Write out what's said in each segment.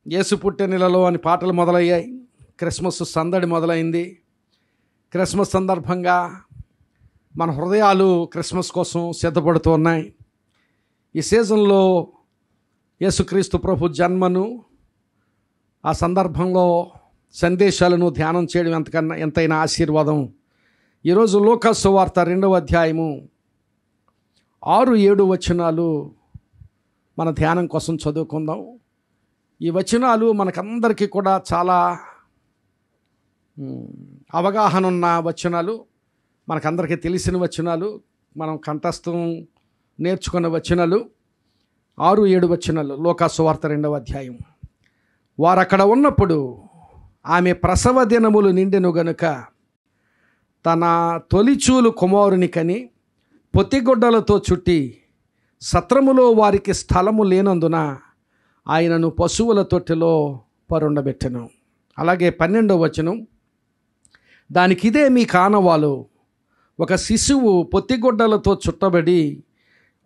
యేసు పుట్టే నెలలో అని పాటలు మొదలయ్యాయి. క్రిస్మస్ సందడి మొదలైంది. క్రిస్మస్ సందర్భంగా మన హృదయాలు క్రిస్మస్ కోసం సిద్ధపడుతూ ఉన్నాయి. ఈ సీజన్లో యేసుక్రీస్తు ప్రభు జన్మను, ఆ సందర్భంలో సందేశాలను ధ్యానం చేయడం ఎంతైనా ఆశీర్వాదం. ఈరోజు లూకా సువార్త 2వ అధ్యాయము 6-7 వచనాలు మన ధ్యానం కోసం చదువుకుందాం. ఈ వచనాలు మనకందరికీ కూడా చాలా అవగాహన ఉన్న వచనాలు, మనకందరికీ తెలిసిన వచనాలు, మనం కంఠస్థం నేర్చుకున్న వచనాలు. 6-7 వచనాలు లూకా సువార్త 2వ అధ్యాయం. వారు అక్కడ ఉన్నప్పుడు ఆమె ప్రసవ దినములు నిండెను గనుక తన తొలిచూలు కుమారుని కని పొత్తిగుడ్డలతో చుట్టి సత్రములో వారికి స్థలము లేనందున ఆయనను పశువుల తొట్టెలో పరుండబెట్టెను. అలాగే 12వ వచనం, దానికి ఇదే మీ కానవాలు, ఒక శిశువు పొత్తిగుడ్డలతో చుట్టబడి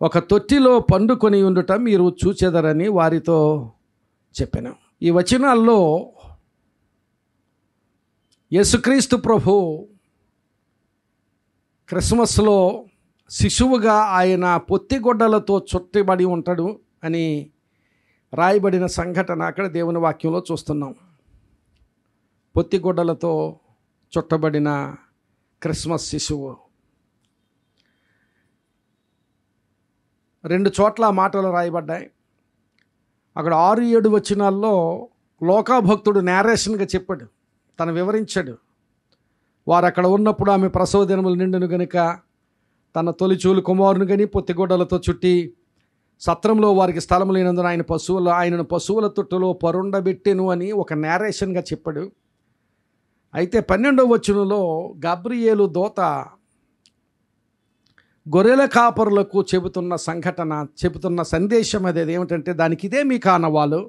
ఒక తొట్టిలో పండుకొని ఉండుట మీరు చూచెదరని వారితో చెప్పాను. ఈ వచనాల్లో యేసుక్రీస్తు ప్రభు క్రిస్మస్లో శిశువుగా ఆయన పొత్తిగుడ్డలతో చుట్టబడి ఉంటాడు అని రాయబడిన సంఘటన అక్కడ దేవుని వాక్యంలో చూస్తున్నాం. పొత్తిగుడ్డలతో చుట్టబడిన క్రిస్మస్ శిశువు. 2 చోట్ల మాటలు రాయబడ్డాయి. అక్కడ 6-7 వచనాల్లో లోకాభక్తుడు నేరేషన్గా చెప్పాడు, తను వివరించాడు. వారు అక్కడ ఉన్నప్పుడు ఆమె ప్రసవ దినములు నిండును గనుక తన తొలిచూలు కుమారుని గని పొత్తిగుడ్డలతో చుట్టి సత్రంలో వారికి స్థలం లేనందున ఆయనను పశువుల తొట్టులో పరుండబెట్టెను అని ఒక నేరేషన్గా చెప్పాడు. అయితే 12వ వచనంలో గబ్రియేలు దూత గొర్రెల కాపరులకు చెబుతున్న సందేశం అది ఏమిటంటే, దానికి ఇదే మీ కానవాలు,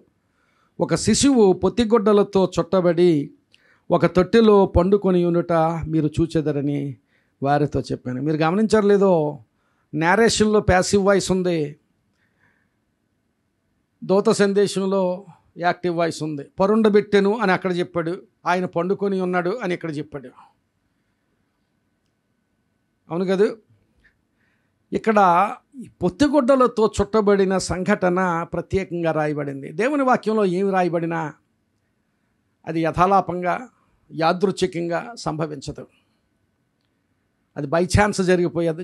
ఒక శిశువు పొత్తిగుడ్డలతో చుట్టబడి ఒక తొట్టెలో పండుకొని ఉండుట మీరు చూచెదరని వారితో చెప్పాను. మీరు గమనించారు లేదో, నేరేషన్లో ప్యాసివ్ వాయిస్ ఉంది, దూత సందేశంలో యాక్టివ్ వాయిస్ ఉంది. పరుండబెట్టెను అని అక్కడ చెప్పాడు, ఆయన పండుకొని ఉన్నాడు అని ఇక్కడ చెప్పాడు. అవును కదా. ఇక్కడ పొత్తిగుడ్డలతో చుట్టబడిన సంఘటన ప్రత్యేకంగా రాయబడింది. దేవుని వాక్యంలో ఏమి రాయబడినా అది యథాలాపంగా, యాదృచ్ఛికంగా సంభవించదు. అది బై ఛాన్స్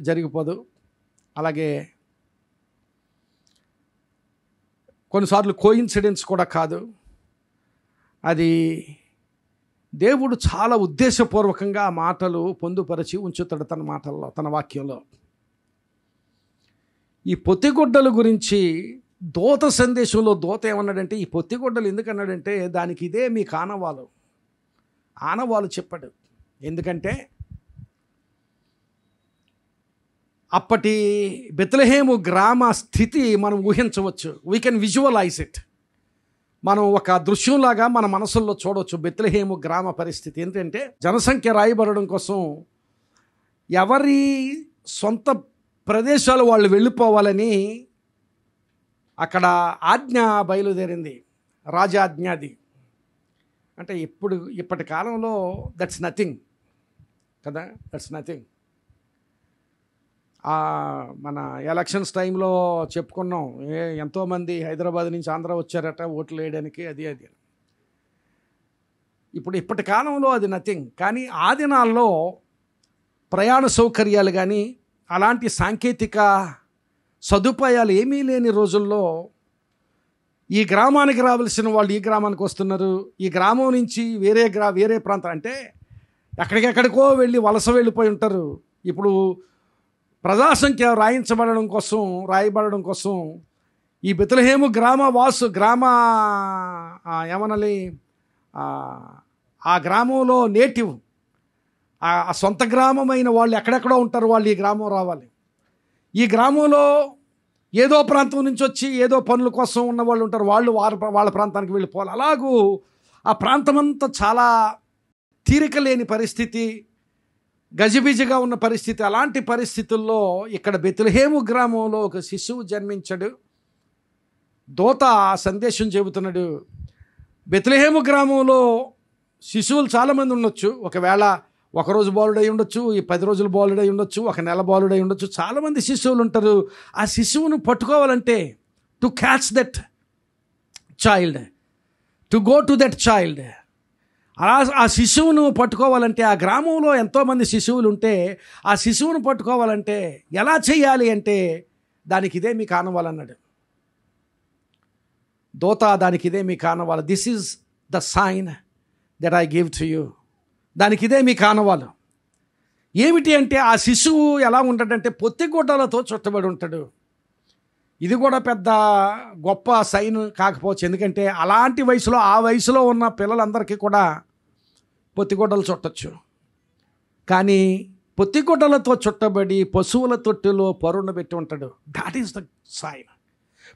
జరిగిపోదు. అలాగే కొన్నిసార్లు కోయిన్సిడెన్స్ కూడా కాదు. అది దేవుడు చాలా ఉద్దేశపూర్వకంగా ఆ మాటలు పొందుపరిచి ఉంచుతాడు తన మాటల్లో, తన వాక్యంలో. ఈ పొత్తిగుడ్డల గురించి దూత సందేశంలో దూత ఏమన్నాడంటే, ఈ పొత్తిగుడ్డలు ఎందుకన్నాడంటే, దానికి ఇదే మీ ఆనవాలు చెప్పాడు. ఎందుకంటే అప్పటి బెత్లెహేము గ్రామ స్థితి మనం ఊహించవచ్చు. We can visualise it. మనం ఒక దృశ్యంలాగా మన మనసుల్లో చూడవచ్చు బెత్లెహేము గ్రామ పరిస్థితి. ఏంటంటే జనసంఖ్య రాయబడడం కోసం ఎవరి సొంత ప్రదేశాలు వాళ్ళు వెళ్ళిపోవాలని అక్కడ ఆజ్ఞ బయలుదేరింది, రాజాజ్ఞ. అది అంటే ఇప్పటి కాలంలో దట్స్ నథింగ్ కదా, దట్స్ నథింగ్. మన ఎలక్షన్స్ టైంలో చెప్పుకున్నాం, ఎంతోమంది హైదరాబాద్ నుంచి ఆంధ్ర వచ్చారట ఓట్లు వేయడానికి, అది. ఇప్పటి కాలంలో అది నథింగ్. కానీ ఆ దినాల్లో ప్రయాణ సౌకర్యాలు కానీ అలాంటి సాంకేతిక సదుపాయాలు ఏమీ లేని రోజుల్లో ఈ గ్రామానికి రావాల్సిన వాళ్ళు ఈ గ్రామానికి వస్తున్నారు, ఈ గ్రామం నుంచి వేరే ప్రాంతం అంటే ఎక్కడికెక్కడికో వలస వెళ్ళిపోయి ఉంటారు. ఇప్పుడు ప్రజాసంఖ్య రాయబడడం కోసం ఈ బెత్లెహేము ఏమనాలి, ఆ గ్రామంలో నేటివ్, ఆ సొంత గ్రామమైన వాళ్ళు ఎక్కడెక్కడో ఉంటారు, వాళ్ళు ఈ గ్రామం రావాలి. ఈ గ్రామంలో ఏదో ప్రాంతం నుంచి వచ్చి ఏదో పనుల కోసం ఉన్న వాళ్ళు ఉంటారు, వాళ్ళ ప్రాంతానికి వెళ్ళిపోవాలి. అలాగూ ఆ ప్రాంతమంతా చాలా తీరిక లేని పరిస్థితి, గజిబిజిగా ఉన్న పరిస్థితి. అలాంటి పరిస్థితుల్లో ఇక్కడ బెత్లెహేము గ్రామంలో ఒక శిశువు జన్మించాడు. దూత సందేశం చెబుతున్నాడు, బెత్లెహేము గ్రామంలో శిశువులు చాలామంది ఉండొచ్చు. ఒకవేళ ఒకరోజు బాలుడై ఉండొచ్చు, ఈ 10 రోజులు బాలుడై ఉండొచ్చు, ఒక నెల బాలుడై ఉండొచ్చు. చాలామంది శిశువులు ఉంటారు. ఆ శిశువును పట్టుకోవాలంటే to catch that child, to go to that child, ఆ శిశువును పట్టుకోవాలంటే, ఆ గ్రామంలో ఎంతోమంది శిశువులు ఉంటే ఆ శిశువును పట్టుకోవాలంటే ఎలా చేయాలి అంటే దానికి ఇదే మీకు ఆనవాలన్నాడు దోత. దానికి ఇదే మీకు ఆనవాలు. This is the sign that I give to you. దానికి ఇదే మీకు ఆనవాలు. ఏమిటి అంటే ఆ శిశువు ఎలా ఉంటాడంటే పొత్తిగుడ్డలతో చుట్టబడి ఉంటాడు. ఇది కూడా పెద్ద గొప్ప సైన్ కాకపోవచ్చు, ఎందుకంటే అలాంటి వయసులో, ఆ వయసులో ఉన్న పిల్లలందరికీ కూడా పొత్తిగుడ్డలు చుట్టచ్చు. కానీ పొత్తిగుడ్డలతో చుట్టబడి పశువుల తొట్టిలో పరుండ పెట్టి ఉంటాడు. That is the sign.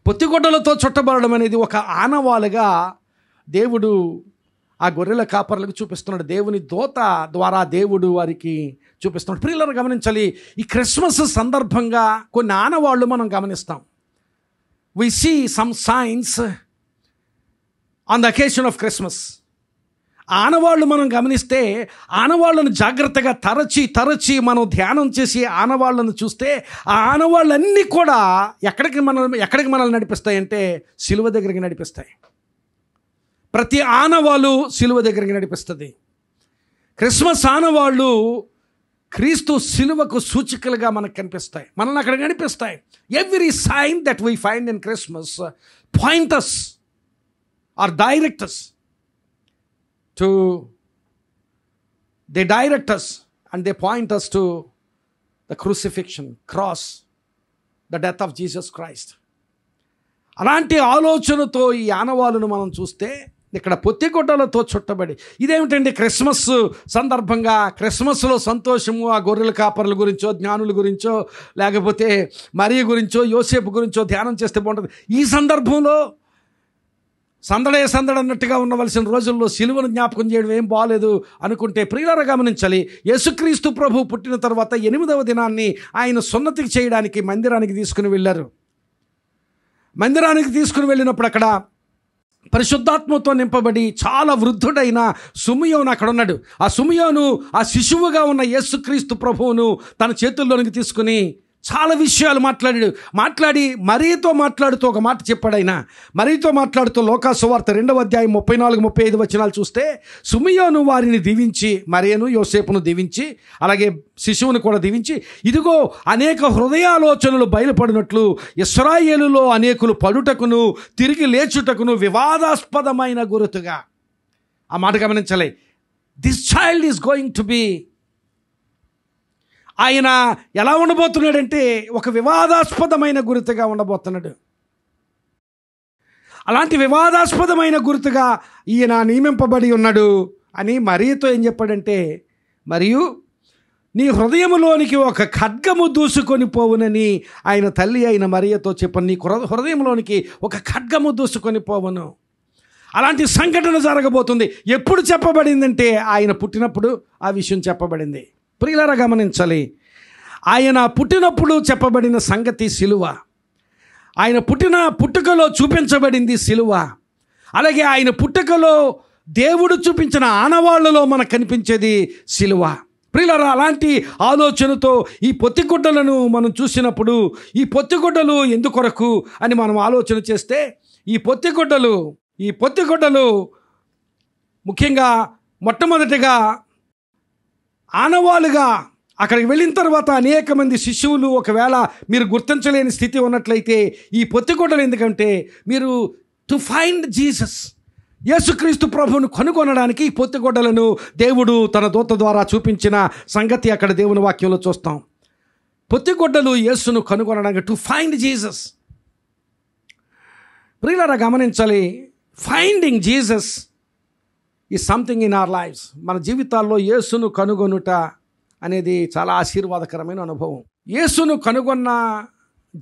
పొత్తిగుడ్డలతో చుట్టబడడం అనేది ఒక ఆనవాలుగా దేవుడు ఆ గొర్రెల కాపర్లకు చూపిస్తున్నాడు. దేవుని దూత ద్వారా దేవుడు వారికి చూపిస్తున్నాడు. ప్రియులను గమనించాలి, ఈ క్రిస్మస్ సందర్భంగా కొన్ని ఆనవాళ్ళు మనం గమనిస్తాం. We see some signs on the occasion of Christmas. ఆనవాళ్ళు మనం గమనిస్తే, ఆనవాళ్ళను జాగ్రత్తగా తరచి మనం ధ్యానం చేసి ఆనవాళ్ళను చూస్తే, ఆ ఆనవాళ్ళన్నీ కూడా ఎక్కడికి మనల్ని నడిపిస్తాయంటే సిలువ దగ్గరికి నడిపిస్తాయి. ప్రతి ఆనవాళ్ళు సిలువ దగ్గరికి నడిపిస్తుంది. క్రిస్మస్ ఆనవాళ్ళు క్రీస్తు సిలువకు సూచికలుగా మనకు కనిపిస్తాయి, మనల్ని అక్కడ నడిపిస్తాయి. Every sign that we find in Christmas point us or direct us to, they direct us and they point us to the crucifixion, cross, the death of Jesus Christ. అలాంటి ఆలోచనతో ఈ ఆనవాళ్ళను మనం చూస్తే ఇక్కడ పొత్తిగుడ్డలతో చుట్టబడి, ఇదేమిటండి క్రిస్మస్ సందర్భంగా, క్రిస్మస్లో సంతోషము ఆ గొర్రెల కాపర్ల గురించో, జ్ఞానుల గురించో, లేకపోతే మరియ గురించో, యోసేపు గురించో ధ్యానం చేస్తే బాగుంటుంది. ఈ సందర్భంలో సందడే అన్నట్టుగా ఉండవలసిన రోజుల్లో సిలువను జ్ఞాపకం చేయడం ఏం బాగలేదు అనుకుంటే, ప్రియులారా గమనించాలి, యేసుక్రీస్తు ప్రభు పుట్టిన తర్వాత 8వ దినాన్ని ఆయన సున్నతికి చేయడానికి మందిరానికి తీసుకుని వెళ్ళారు. మందిరానికి తీసుకుని వెళ్ళినప్పుడు అక్కడ పరిశుద్ధాత్మతో నింపబడి చాలా వృద్ధుడైన సుమియోను అక్కడ ఉన్నాడు. ఆ సుమియోను ఆ శిశువుగా ఉన్న యేసుక్రీస్తు ప్రభువును తన చేతుల్లోనికి తీసుకుని చాలా విషయాలు మాట్లాడి మరియతో మాట్లాడుతూ ఒక మాట చెప్పాడు. ఆయన మరియతో మాట్లాడుతూ లోకాసు వార్త 2వ అధ్యాయం 34-35 వచనాలు చూస్తే, సుమియోను వారిని దీవించి, మరియను యోసేపును దీవించి, అలాగే శిశువును కూడా దీవించి, ఇదిగో అనేక హృదయాలోచనలు బయలుపడినట్లు ఇశ్రాయేలులో అనేకులు పడుటకును తిరిగి లేచుటకును వివాదాస్పదమైన గురుతుగా. ఆ మాట గమనించాలి. This child is going to be, ఆయన ఎలా ఉండబోతున్నాడంటే ఒక వివాదాస్పదమైన గుర్తుగా ఉండబోతున్నాడు. అలాంటి వివాదాస్పదమైన గుర్తుగా ఈయన నియమింపబడి ఉన్నాడు అని మరియతో ఏం చెప్పాడంటే, మరియు నీ హృదయంలోనికి ఒక ఖడ్గము దూసుకొని పోవునని ఆయన తల్లి అయిన మరియతో చెప్పను. నీ హృదయంలోనికి ఒక ఖడ్గము దూసుకొని పోవును. అలాంటి సంఘటన జరగబోతుంది. ఎప్పుడు చెప్పబడిందంటే ఆయన పుట్టినప్పుడు ఆ విషయం చెప్పబడింది. ప్రియులారా గమనించాలి, ఆయన పుట్టినప్పుడు చెప్పబడిన సంగతి సిలువ. ఆయన పుట్టుకలో చూపించబడింది సిలువ. అలాగే ఆయన పుట్టుకలో దేవుడు చూపించిన ఆనవాళ్లలో మనకు కనిపించేది సిలువ. ప్రియులారా, అలాంటి ఆలోచనతో ఈ పొత్తిగుడ్డలను మనం చూసినప్పుడు, ఈ పొత్తిగుడ్డలు ఎందుకొరకు అని మనం ఆలోచన చేస్తే, ఈ పొత్తిగుడ్డలు ముఖ్యంగా మొట్టమొదటిగా ఆనవాలుగా అక్కడికి వెళ్ళిన తర్వాత అనేక మంది శిశువులు, ఒకవేళ మీరు గుర్తించలేని స్థితి ఉన్నట్లయితే ఈ పొత్తిగుడ్డలు ఎందుకంటే మీరు టు ఫైండ్ జీసస్, యేసుక్రీస్తు ప్రభువును కనుగొనడానికి ఈ పొత్తిగుడ్డలను దేవుడు తన దూత ద్వారా చూపించిన సంగతి అక్కడ దేవుని వాక్యంలో చూస్తాం. పొత్తిగుడ్డలు యేసును కనుగొనడానికి, టు ఫైండ్ జీసస్. ప్రియులారా గమనించాలి, ఫైండింగ్ జీసస్ ఈ సంథింగ్ ఇన్ అవర్ లైఫ్స్. మన జీవితాల్లో యేసును కనుగొనుట అనేది చాలా ఆశీర్వాదకరమైన అనుభవం. యేసును కనుగొన్న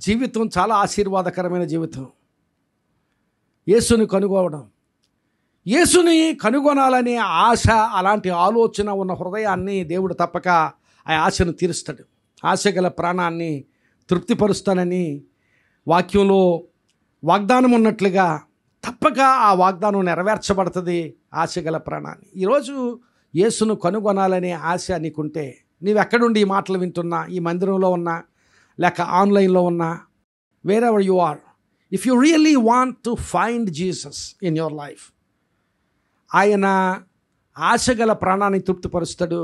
జీవితం చాలా ఆశీర్వాదకరమైన జీవితం. యేసుని కనుగొనడం, యేసుని కనుగొనాలనే ఆశ, అలాంటి ఆలోచన ఉన్న హృదయాన్ని దేవుడు తప్పక ఆ ఆశను తీరుస్తాడు. ఆశ గల ప్రాణాన్ని తృప్తిపరుస్తానని వాక్యంలో వాగ్దానం ఉన్నట్లుగా తప్పక ఆ వాగ్దానం నెరవేర్చబడుతుంది ఆశగల ప్రాణాన్ని. ఈరోజు యేసును కనుగొనాలనే ఆశ నీకుంటే, నీవెక్కడుండి ఈ మాటలు వింటున్నా, ఈ మందిరంలో ఉన్నా లేక ఆన్లైన్లో ఉన్నా, wherever you are, if you really want to find Jesus in your life, ఆయన ఆశగల ప్రాణాన్ని తృప్తిపరుస్తాడు.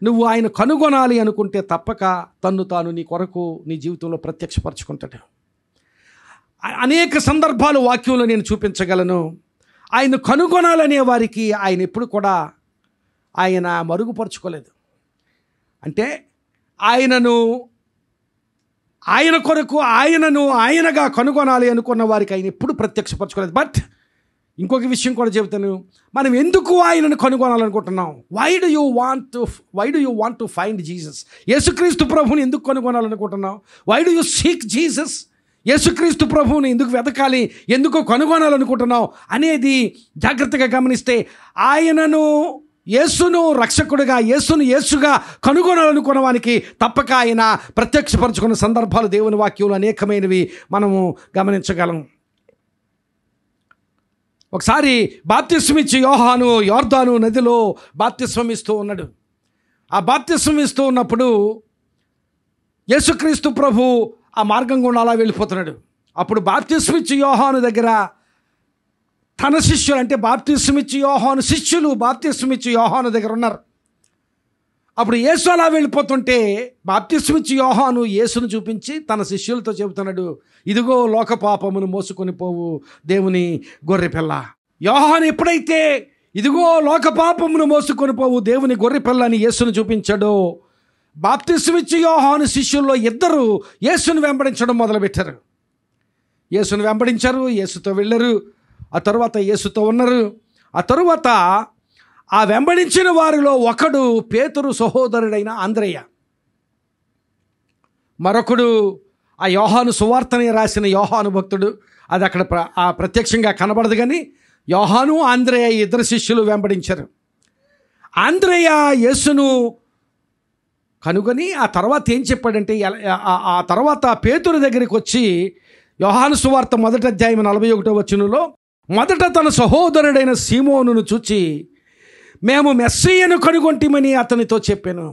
నువ్వు ఆయన కనుగొనాలి అనుకుంటే తప్పక తన్ను తాను నీ కొరకు నీ జీవితంలో ప్రత్యక్షపరచుకుంటాడు. అనేక సందర్భాలు వాక్యంలో నేను చూపించగలను. ఆయన కనుగొనాలనే వారికి ఆయన ఎప్పుడు కూడా ఆయన మరుగుపరుచుకోలేదు. అంటే ఆయన కొరకు ఆయనగా కనుగొనాలి అనుకున్న వారికి ఆయన ఎప్పుడు ప్రత్యక్షపరచుకోలేదు. బట్ ఇంకొక విషయం కూడా చెబుతాను, మనం ఎందుకు ఆయనను కనుగొనాలనుకుంటున్నాం? Why do you want to find Jesus? యేసుక్రీస్తు ప్రభువుని ఎందుకు కనుగొనాలనుకుంటున్నాం? Why do you seek Jesus? యేసుక్రీస్తు ప్రభువుని ఎందుకు వెతకాలి, ఎందుకు కనుగొనాలనుకుంటున్నాం అనేది జాగ్రత్తగా గమనిస్తే, యేసును రక్షకుడిగా, యేసుగా కనుగొనాలనుకున్న వానికి తప్పక ఆయన ప్రత్యక్షపరచుకున్న సందర్భాలు దేవుని వాక్యంలో అనేకమైనవి మనము గమనించగలం. ఒకసారి బాప్తిస్మం ఇచ్చి యోహాను యోర్దాను నదిలో బాప్తిస్మం ఇస్తూ ఉన్నాడు. ఆ బాప్తిస్మం ఇస్తూ ఉన్నప్పుడు యేసుక్రీస్తు ప్రభు ఆ మార్గం గుండా అలా వెళ్ళిపోతున్నాడు. అప్పుడు బాప్తిస్మం ఇచ్చి యోహాను దగ్గర తన శిష్యులు, అంటే బాప్తిస్మం ఇచ్చి యోహాను శిష్యులు బాప్తిస్మం ఇచ్చి యోహాను దగ్గర ఉన్నారు. అప్పుడు యేసు అలా వెళ్ళిపోతుంటే బాప్తిస్మం ఇచ్చి యోహాను యేసును చూపించి తన శిష్యులతో చెబుతున్నాడు, ఇదిగో లోక పాపమును మోసుకొని పోవు దేవుని గొర్రెపిల్ల. యోహాను ఎప్పుడైతే ఇదిగో లోక పాపమును మోసుకొని పోవు దేవుని గొర్రెపిల్ల అని యేసును చూపించాడో, బాప్తిస్మం ఇచ్చి యోహాను శిష్యుల్లో ఇద్దరు యేసును వెంబడించడం మొదలుపెట్టారు. యేసును వెంబడించారు, యేసుతో వెళ్ళారు, ఆ తరువాత యేసుతో ఉన్నారు. ఆ తరువాత ఆ వెంబడించిన వారిలో ఒకడు పేతురు సహోదరుడైన ఆంద్రేయ, మరొకడు ఆ యోహాను సువార్తని రాసిన యోహాను భక్తుడు. అది అక్కడ ప్రత్యక్షంగా కనబడదు, కానీ యోహాను ఆంద్రేయ ఇద్దరు శిష్యులు వెంబడించారు. ఆంద్రేయ యేసును కనుగొని ఆ తర్వాత ఏం చెప్పాడంటే, ఆ తర్వాత పేతురు దగ్గరికి వచ్చి యోహాను సువార్త 1వ అధ్యాయం 41వ వచనంలో, మొదట తన సహోదరుడైన సీమోనును చూచి మేము మెస్సీయను కనుగొంటిమని అతనితో చెప్పాను.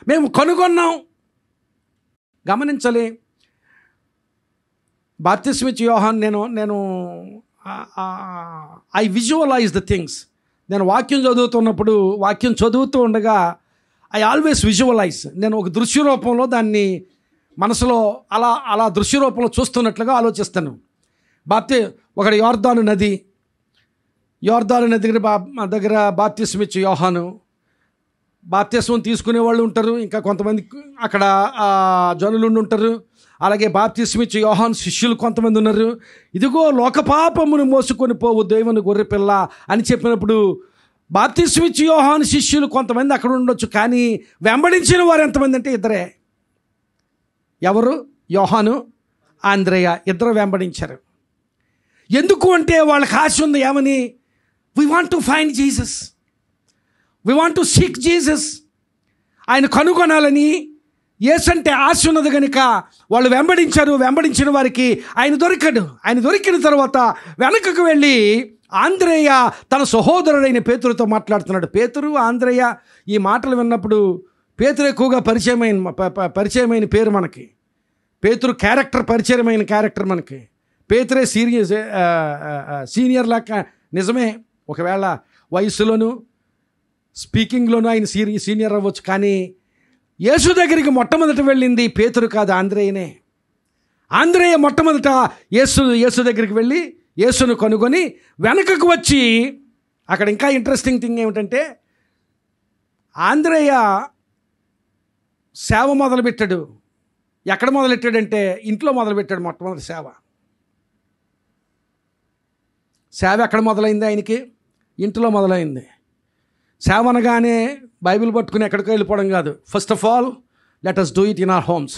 మేము కనుగొన్నాం. గమనించాలి, బాప్తిస్మం ఇచ్చి యోహాను నేను ఐ విజువలైజ్ ద థింగ్స్. నేను వాక్యం చదువుతూ ఉండగా ఐ ఆల్వేస్ విజువలైజ్. నేను ఒక దృశ్య రూపంలో దాన్ని మనసులో అలా దృశ్య రూపంలో చూస్తున్నట్లుగా ఆలోచిస్తాను. ఒకటి యోర్దాను నది దగ్గర బాప్తిస్మం ఇచ్చి యోహాను, బాప్తిస్మం తీసుకునే వాళ్ళు ఉంటారు, ఇంకా కొంతమంది అక్కడ జనులు ఉంటారు. అలాగే బాప్తిస్మం ఇచ్చి యోహాను శిష్యులు కొంతమంది ఉన్నారు. ఇదిగో లోక పాపమును మోసుకొని పోవు దేవుని గొర్రెపిల్ల అని చెప్పినప్పుడు బాప్తిస్మం ఇచ్చి యోహాను శిష్యులు కొంతమంది అక్కడ ఉండొచ్చు, కానీ వెంబడించిన వారు ఎంతమంది అంటే ఇద్దరే. ఎవరు? యోహాను, ఆంద్రేయ ఇద్దరు వెంబడించారు. ఎందుకు అంటే వాళ్ళకి ఆశ ఉంది. ఏమని? we want to find Jesus, we want to seek Jesus. ఆయన కనుగొనాలని యేసు అంటే ఆశ ఉన్నది కనుక వాళ్ళు వెంబడించారు. వెంబడించిన వారికి ఆయన దొరికాడు. ఆయన దొరికిన తర్వాత వెనకకు వెళ్ళి ఆంద్రేయ తన సహోదరుడైన పేతురుతో మాట్లాడుతున్నాడు. పేతురు, ఆంద్రేయ ఈ మాటలు విన్నప్పుడు, పేతురు ఎక్కువగా పరిచయమైన పేరు మనకి. పేతురు పరిచయమైన క్యారెక్టర్ మనకి. పేతురే సీనియర్ లాగా నిజమే, ఒకవేళ వయసులోను స్పీకింగ్లోనూ ఆయన సీనియర్ అవ్వచ్చు, కానీ యేసు దగ్గరికి మొట్టమొదట వెళ్ళింది పేతురు కాదు, ఆంద్రేయనే. ఆంద్రేయ మొట్టమొదట యేసు దగ్గరికి వెళ్ళి యేసును కనుగొని వెనకకు వచ్చి, అక్కడ ఇంకా ఇంట్రెస్టింగ్ థింగ్ ఏమిటంటే, ఆంద్రేయ సేవ మొదలుపెట్టాడు. ఎక్కడ మొదలెట్టాడంటే ఇంట్లో మొదలుపెట్టాడు. మొట్టమొదటి సేవ ఎక్కడ మొదలైంది? ఆయనకి ఇంట్లో మొదలైంది. సేవ అనగానే బైబిల్ పట్టుకుని ఎక్కడికో వెళ్ళిపోవడం కాదు. First of all let us do it in our homes.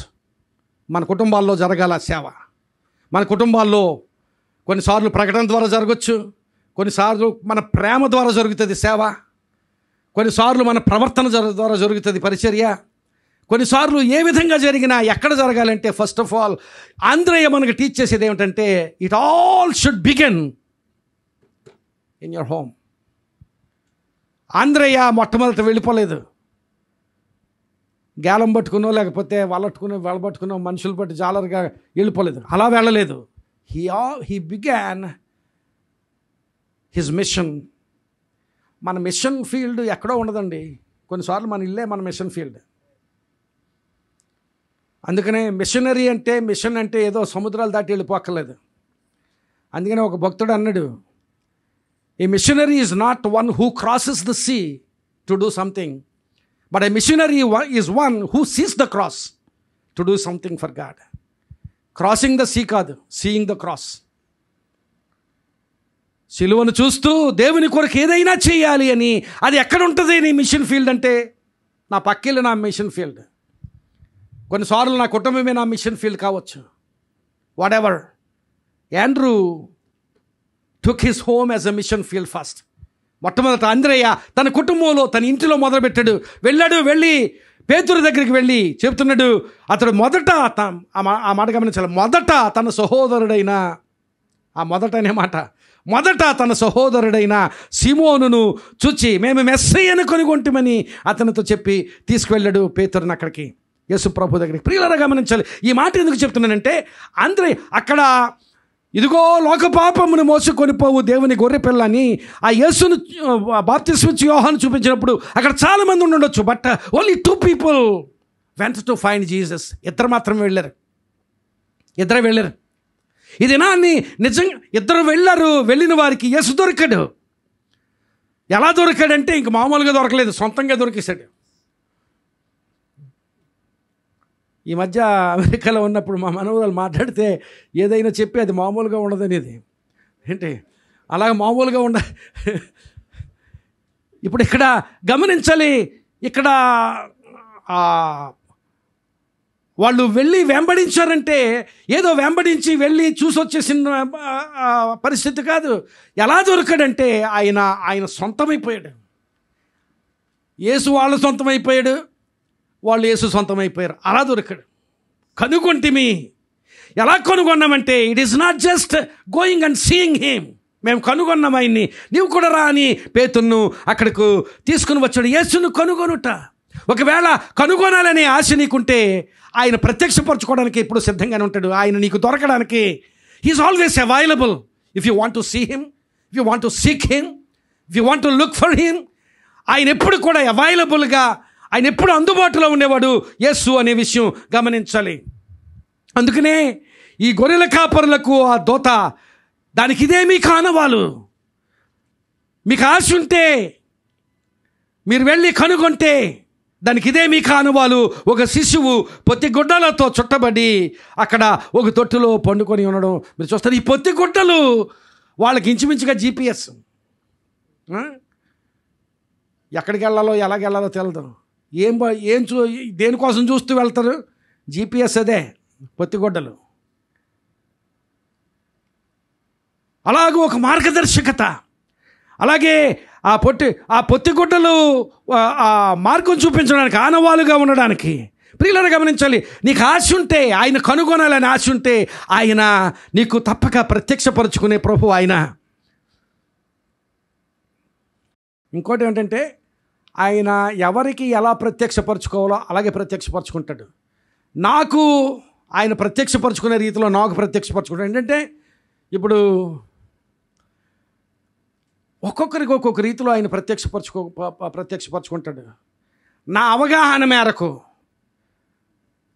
మన కుటుంబాల్లో జరగాల సేవ. మన కుటుంబాల్లో కొన్నిసార్లు ప్రకటన ద్వారా జరగచ్చు, కొన్నిసార్లు మన ప్రేమ ద్వారా జరుగుతుంది సేవ, కొన్నిసార్లు మన ప్రవర్తన ద్వారా జరుగుతుంది పరిచర్య, కొన్నిసార్లు ఏ విధంగా జరిగినా ఎక్కడ జరగాలంటే ఫస్ట్ ఆఫ్ ఆల్ ఆంద్రేయ మనకు టీచ్ చేసేది ఏమిటంటే, it all should begin in your home. ఆంధ్రయ్య మొట్టమొదట వెళ్ళిపోలేదు. గేలం పట్టుకునో లేకపోతే వాళ్ళ మనుషులు పట్టి జాలరుగా వెళ్ళిపోలేదు. అలా వెళ్ళలేదు. He began his mission. మన మిషన్ ఫీల్డ్ ఎక్కడో ఉండదండి. కొన్నిసార్లు మన ఇల్లే మన మిషన్ ఫీల్డ్. అందుకనే మిషన్ అంటే ఏదో సముద్రాలు దాటి వెళ్ళిపోక్కర్లేదు. అందుకనే ఒక భక్తుడు అన్నాడు, a missionary is not one who crosses the sea to do something, but a missionary is one who sees the cross to do something for God. Crossing the sea కాదు, సీయింగ్ ద క్రాస్. సిలువను చూస్తూ దేవుని కొరకు ఏదైనా చేయాలి అని. అది ఎక్కడ ఉంటుంది నీ మిషన్ ఫీల్డ్ అంటే? నా పక్కిల్లు నా మిషన్ ఫీల్డ్. కొన్నిసార్లు నా కుటుంబమే నా మిషన్ ఫీల్డ్ కావచ్చు. Whatever. Andrew took his home as a mission field first. మొట్టమొదట ఆంద్రయ్య తన కుటుంబంలో తన ఇంటిలో మొదలుపెట్టాడు. వెళ్ళి పేతురు దగ్గరికి వెళ్ళి చెబుతున్నాడు. అతడు మొదట ఆ మాట గమనించాలి. మొదట తన సహోదరుడైన, ఆ మొదట అనే మాట, మొదట తన సహోదరుడైన సీమోనును చూచి మేము మెస్సయ్యను కొనుగొంటిమని అతనితో చెప్పి తీసుకువెళ్ళాడు పేతురుని అక్కడికి, యేసు ప్రభు దగ్గరికి. ప్రియులారా గమనించాలి. ఈ మాట ఎందుకు చెప్తున్నానంటే, అక్కడ ఇదిగో లోక పాపమును మోసుకొని పోవు దేవుని గొర్రె పిల్లని ఆ యేసును బాప్తిస్మం ఇచ్చి యోహాను చూపించినప్పుడు అక్కడ చాలామంది ఉండొచ్చు. But only 2 people went to find Jesus. ఇద్దరు మాత్రమే వెళ్ళారు. ఈ దినాన్ని నిజంగా ఇద్దరు వెళ్ళారు. వెళ్ళిన వారికి యేసు దొరికాడు. ఎలా దొరికాడంటే ఇంక మామూలుగా దొరకలేదు, సొంతంగా దొరికేశాడు. ఈ మధ్య అమెరికాలో ఉన్నప్పుడు మా మనవరాలు మాట్లాడితే ఏదైనా చెప్పి అది మామూలుగా ఉండదనేది. ఏంటి అలాగ మామూలుగా ఇప్పుడు ఇక్కడ గమనించాలి. ఇక్కడ వాళ్ళు వెళ్ళి వెంబడించారంటే ఏదో వెంబడించి వెళ్ళి చూసి వచ్చేసిన పరిస్థితి కాదు. ఎలా దొరికాడంటే ఆయన సొంతమైపోయాడు. యేసు వాళ్ళు సొంతమైపోయాడు, వాళ్ళు యేసు సొంతమైపోయారు. అలా దొరికాడు. కనుగొంటిమి. ఎలా కనుగొన్నామంటే it is not just going and seeing him. మేము కనుగొన్నాం ఆయన్ని. నీవు కూడా రా అని పేతురును అక్కడకు తీసుకుని వచ్చాడు. యేసును కనుగొనుట. ఒకవేళ కనుగొనాలనే ఆశ నీకుంటే ఆయన ప్రత్యక్షపరచుకోవడానికి ఎప్పుడు సిద్ధంగానే ఉంటాడు. ఆయన నీకు దొరకడానికి he is always available. If you want to see him, if you want to seek him, if you want to look for him, ఆయన ఎప్పుడు కూడా అవైలబుల్గా, ఆయన ఎప్పుడు అందుబాటులో ఉండేవాడు యేసు అనే విషయం గమనించాలి. అందుకనే ఈ గొర్రెల కాపరులకు ఆ దోత, దానికి ఇదే మీకు ఆనవాలు. మీకు ఆశ ఉంటే మీరు వెళ్ళి కనుగొంటే దానికి ఇదే మీకు ఆనవాలు. ఒక శిశువు పొత్తిగుడ్డలతో చుట్టబడి అక్కడ ఒక తొట్టులో పండుకొని ఉండడం మీరు చూస్తారు. ఈ పొత్తిగుడ్డలు వాళ్ళకి ఇంచుమించుగా GPS. ఎక్కడికి వెళ్ళాలో ఎలాగెళ్ళాలో తెలియదు. దేనికోసం చూస్తూ వెళ్తారు? GPS అదే పొత్తిగుడ్డలు. అలాగే ఒక మార్గదర్శకత. అలాగే ఆ పొత్తిగుడ్డలు ఆ మార్గం చూపించడానికి, ఆనవాలుగా ఉండడానికి. ప్రియులను గమనించాలి. నీకు ఆశ ఉంటే, ఆయన కనుగొనాలని ఆశ ఉంటే ఆయన నీకు తప్పక ప్రత్యక్షపరుచుకునే ప్రభు ఆయన. ఇంకోటి ఏంటంటే ఆయన ఎవరికి ఎలా ప్రత్యక్షపరచుకోవాలో అలాగే ప్రత్యక్షపరచుకుంటాడు. నాకు ఆయన ప్రత్యక్షపరచుకునే రీతిలో నాకు ప్రత్యక్షపరచుకుంటాడు. ఏంటంటే ఇప్పుడు ఒక్కొక్కరికి ఒక్కొక్క రీతిలో ఆయన ప్రత్యక్షపరచుకుంటాడు. నా అవగాహన మేరకు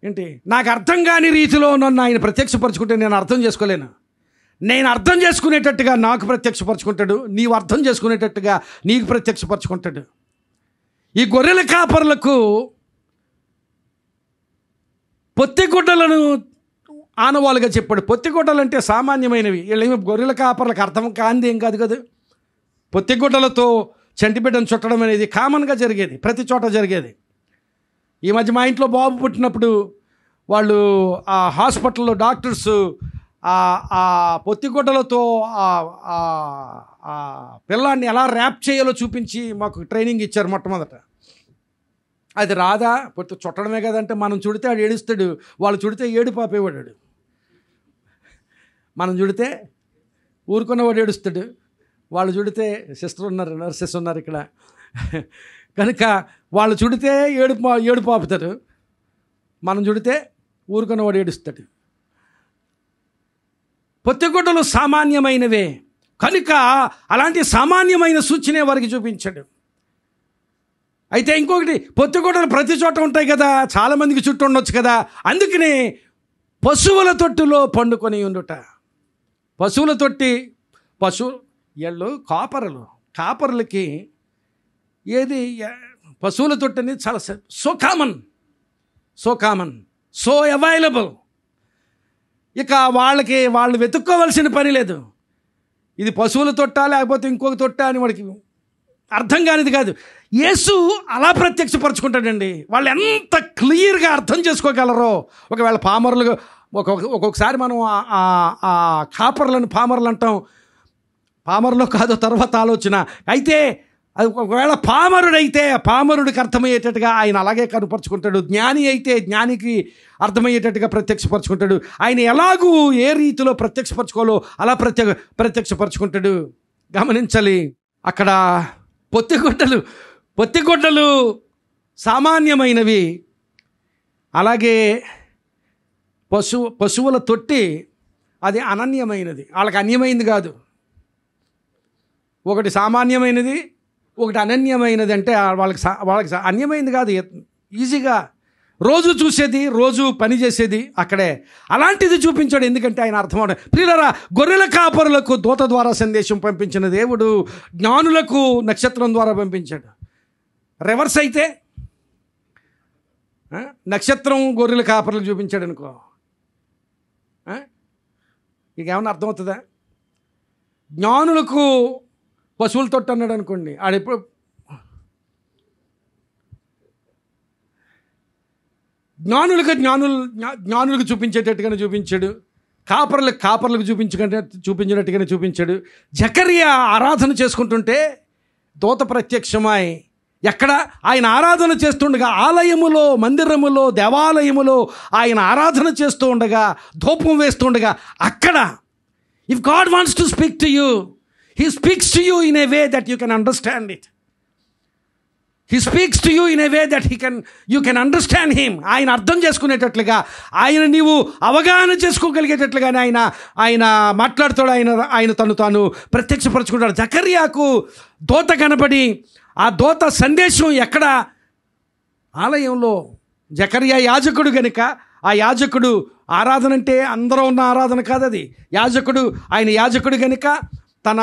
ఏంటి, నాకు అర్థం కాని రీతిలో నన్ను ఆయన ప్రత్యక్షపరచుకుంటే నేను అర్థం చేసుకోలేను. నేను అర్థం చేసుకునేటట్టుగా నాకు ప్రత్యక్షపరచుకుంటాడు. నీవు అర్థం చేసుకునేటట్టుగా నీకు ప్రత్యక్షపరచుకుంటాడు. ఈ గొర్రెల కాపరులకు పొత్తిగుడ్డలను ఆనవాలుగా చెప్పాడు. పొత్తిగుడ్డలు అంటే సామాన్యమైనవి. వీళ్ళేమి గొర్రెల కాపర్లకు అర్థం కానిది ఏం కాదు కదా. పొత్తిగుడ్డలతో చంటిబిడ్డను చుట్టడం అనేది కామన్గా జరిగేది, ప్రతి చోట జరిగేది. ఈ మధ్య మా ఇంట్లో బాబు పుట్టినప్పుడు వాళ్ళు ఆ హాస్పిటల్లో డాక్టర్స్ ఆ పొత్తిగుడ్డలతో ఆ పిల్లాన్ని ఎలా ర్యాప్ చేయాలో చూపించి మాకు ట్రైనింగ్ ఇచ్చారు మొట్టమొదట. అది రాదా, పొత్తి చుట్టడమే కదంటే మనం చుడితే ఆడు ఏడుస్తాడు, వాళ్ళు చుడితే ఏడు పాపేవాడు. మనం చుడితే ఊరుకున్నవాడు ఏడుస్తాడు, వాళ్ళు చుడితే సిస్టర్ ఉన్నారు, నర్సెస్ ఉన్నారు ఇక్కడ, కనుక వాళ్ళు చుడితే ఏడుపు ఆపుతారు, మనం చుడితే ఊరుకున్నవాడు ఏడుస్తాడు. పొత్తిగుడ్డలు సామాన్యమైనవే కనుక అలాంటి సామాన్యమైన సూచనే వారికి చూపించాడు. అయితే ఇంకొకటి, పొత్తిగుడ్డలు ప్రతి చోట ఉంటాయి కదా, చాలామందికి చుట్టూ ఉండొచ్చు కదా, అందుకనే పశువుల తొట్టులో పండుకొని ఉండుట. పశువుల తొట్టి, ఎళ్ళు కాపరులకి ఏది పశువుల తొట్టి అనేది చాలా సో కామన్, సో అవైలబుల్. ఇక వాళ్ళు వెతుక్కోవాల్సిన పని లేదు. ఇది పశువుల తొట్టా లేకపోతే ఇంకొక తొట్టా అని వాడికి అర్థం కానిది కాదు. యేసు అలా ప్రత్యక్షపరచుకుంటాడండి. వాళ్ళు ఎంత క్లియర్గా అర్థం చేసుకోగలరో. ఒకవేళ పామరులు, ఒక్కొక్కసారి మనం ఆ కాపర్లను పామరులు అంటాం, పామరులో కాదో తర్వాత ఆలోచన. అయితే అది ఒకవేళ పామరుడైతే పామరుడికి అర్థమయ్యేటట్టుగా ఆయన అలాగే కనుపరుచుకుంటాడు. జ్ఞాని అయితే జ్ఞానికి అర్థమయ్యేటట్టుగా ప్రత్యక్షపరచుకుంటాడు. ఆయన ఎలాగూ ఏ రీతిలో ప్రత్యక్షపరచుకోవాలో అలా ప్రత్యక్షపరచుకుంటాడు. గమనించాలి. అక్కడ పొత్తిగుడ్డలు సామాన్యమైనవి, అలాగే పశువుల తొట్టి అది అనన్యమైనది, వాళ్ళకి అన్యమైనది కాదు. ఒకటి సామాన్యమైనది, ఒకటి అనన్యమైనది. అంటే వాళ్ళకి అన్యమైనది కాదు, ఈజీగా రోజు చూసేది, రోజు పని చేసేది అక్కడే. అలాంటిది చూపించాడు. ఎందుకంటే ఆయన అర్థం అవడం. ప్రియులారా, గొర్రెల కాపరులకు దూత ద్వారా సందేశం పంపించిన దేవుడు జ్ఞానులకు నక్షత్రం ద్వారా పంపించాడు. రివర్స్ అయితే నక్షత్రం గొర్రెల కాపరులకు చూపించాడు అనుకో, ఇక ఏమన్నా అర్థమవుతుందా? జ్ఞానులకు పశువుల తొట్టు అన్నాడు అనుకోండి, ఆడెప్పుడు జ్ఞానులకు చూపించేటట్టుగానే చూపించాడు, కాపర్లకు చూపించినట్టుగానే చూపించాడు. జకర్యా ఆరాధన చేసుకుంటుంటే దూత ప్రత్యక్షమై, ఎక్కడ ఆయన ఆరాధన చేస్తుండగా, ఆలయములో, మందిరములో, దేవాలయములో ఆయన ఆరాధన చేస్తూ ఉండగా, ధూపం వేస్తూ ఉండగా, అక్కడ if God wants to speak to you, he speaks to you in a way that you can understand it. He speaks to you in a way that you can understand him. ఆయన అర్థం చేసుకునేటట్లుగా, ఆయన నీవు అవగాహన చేసుకోగలిగేటట్లుగానే ఆయన మాట్లాడుతాడు. ఆయన తను తాను ప్రత్యక్షపరచుకుంటాడు. జకర్యాకు దూత కనబడి, ఆ దూత సందేశం ఎక్కడ? ఆలయంలో. జకర్యా యాజకుడు గనుక, ఆ యాజకుడు ఆరాధన అంటే అందరూ ఉన్న ఆరాధన కాదు అది. ఆయన యాజకుడు గనుక తన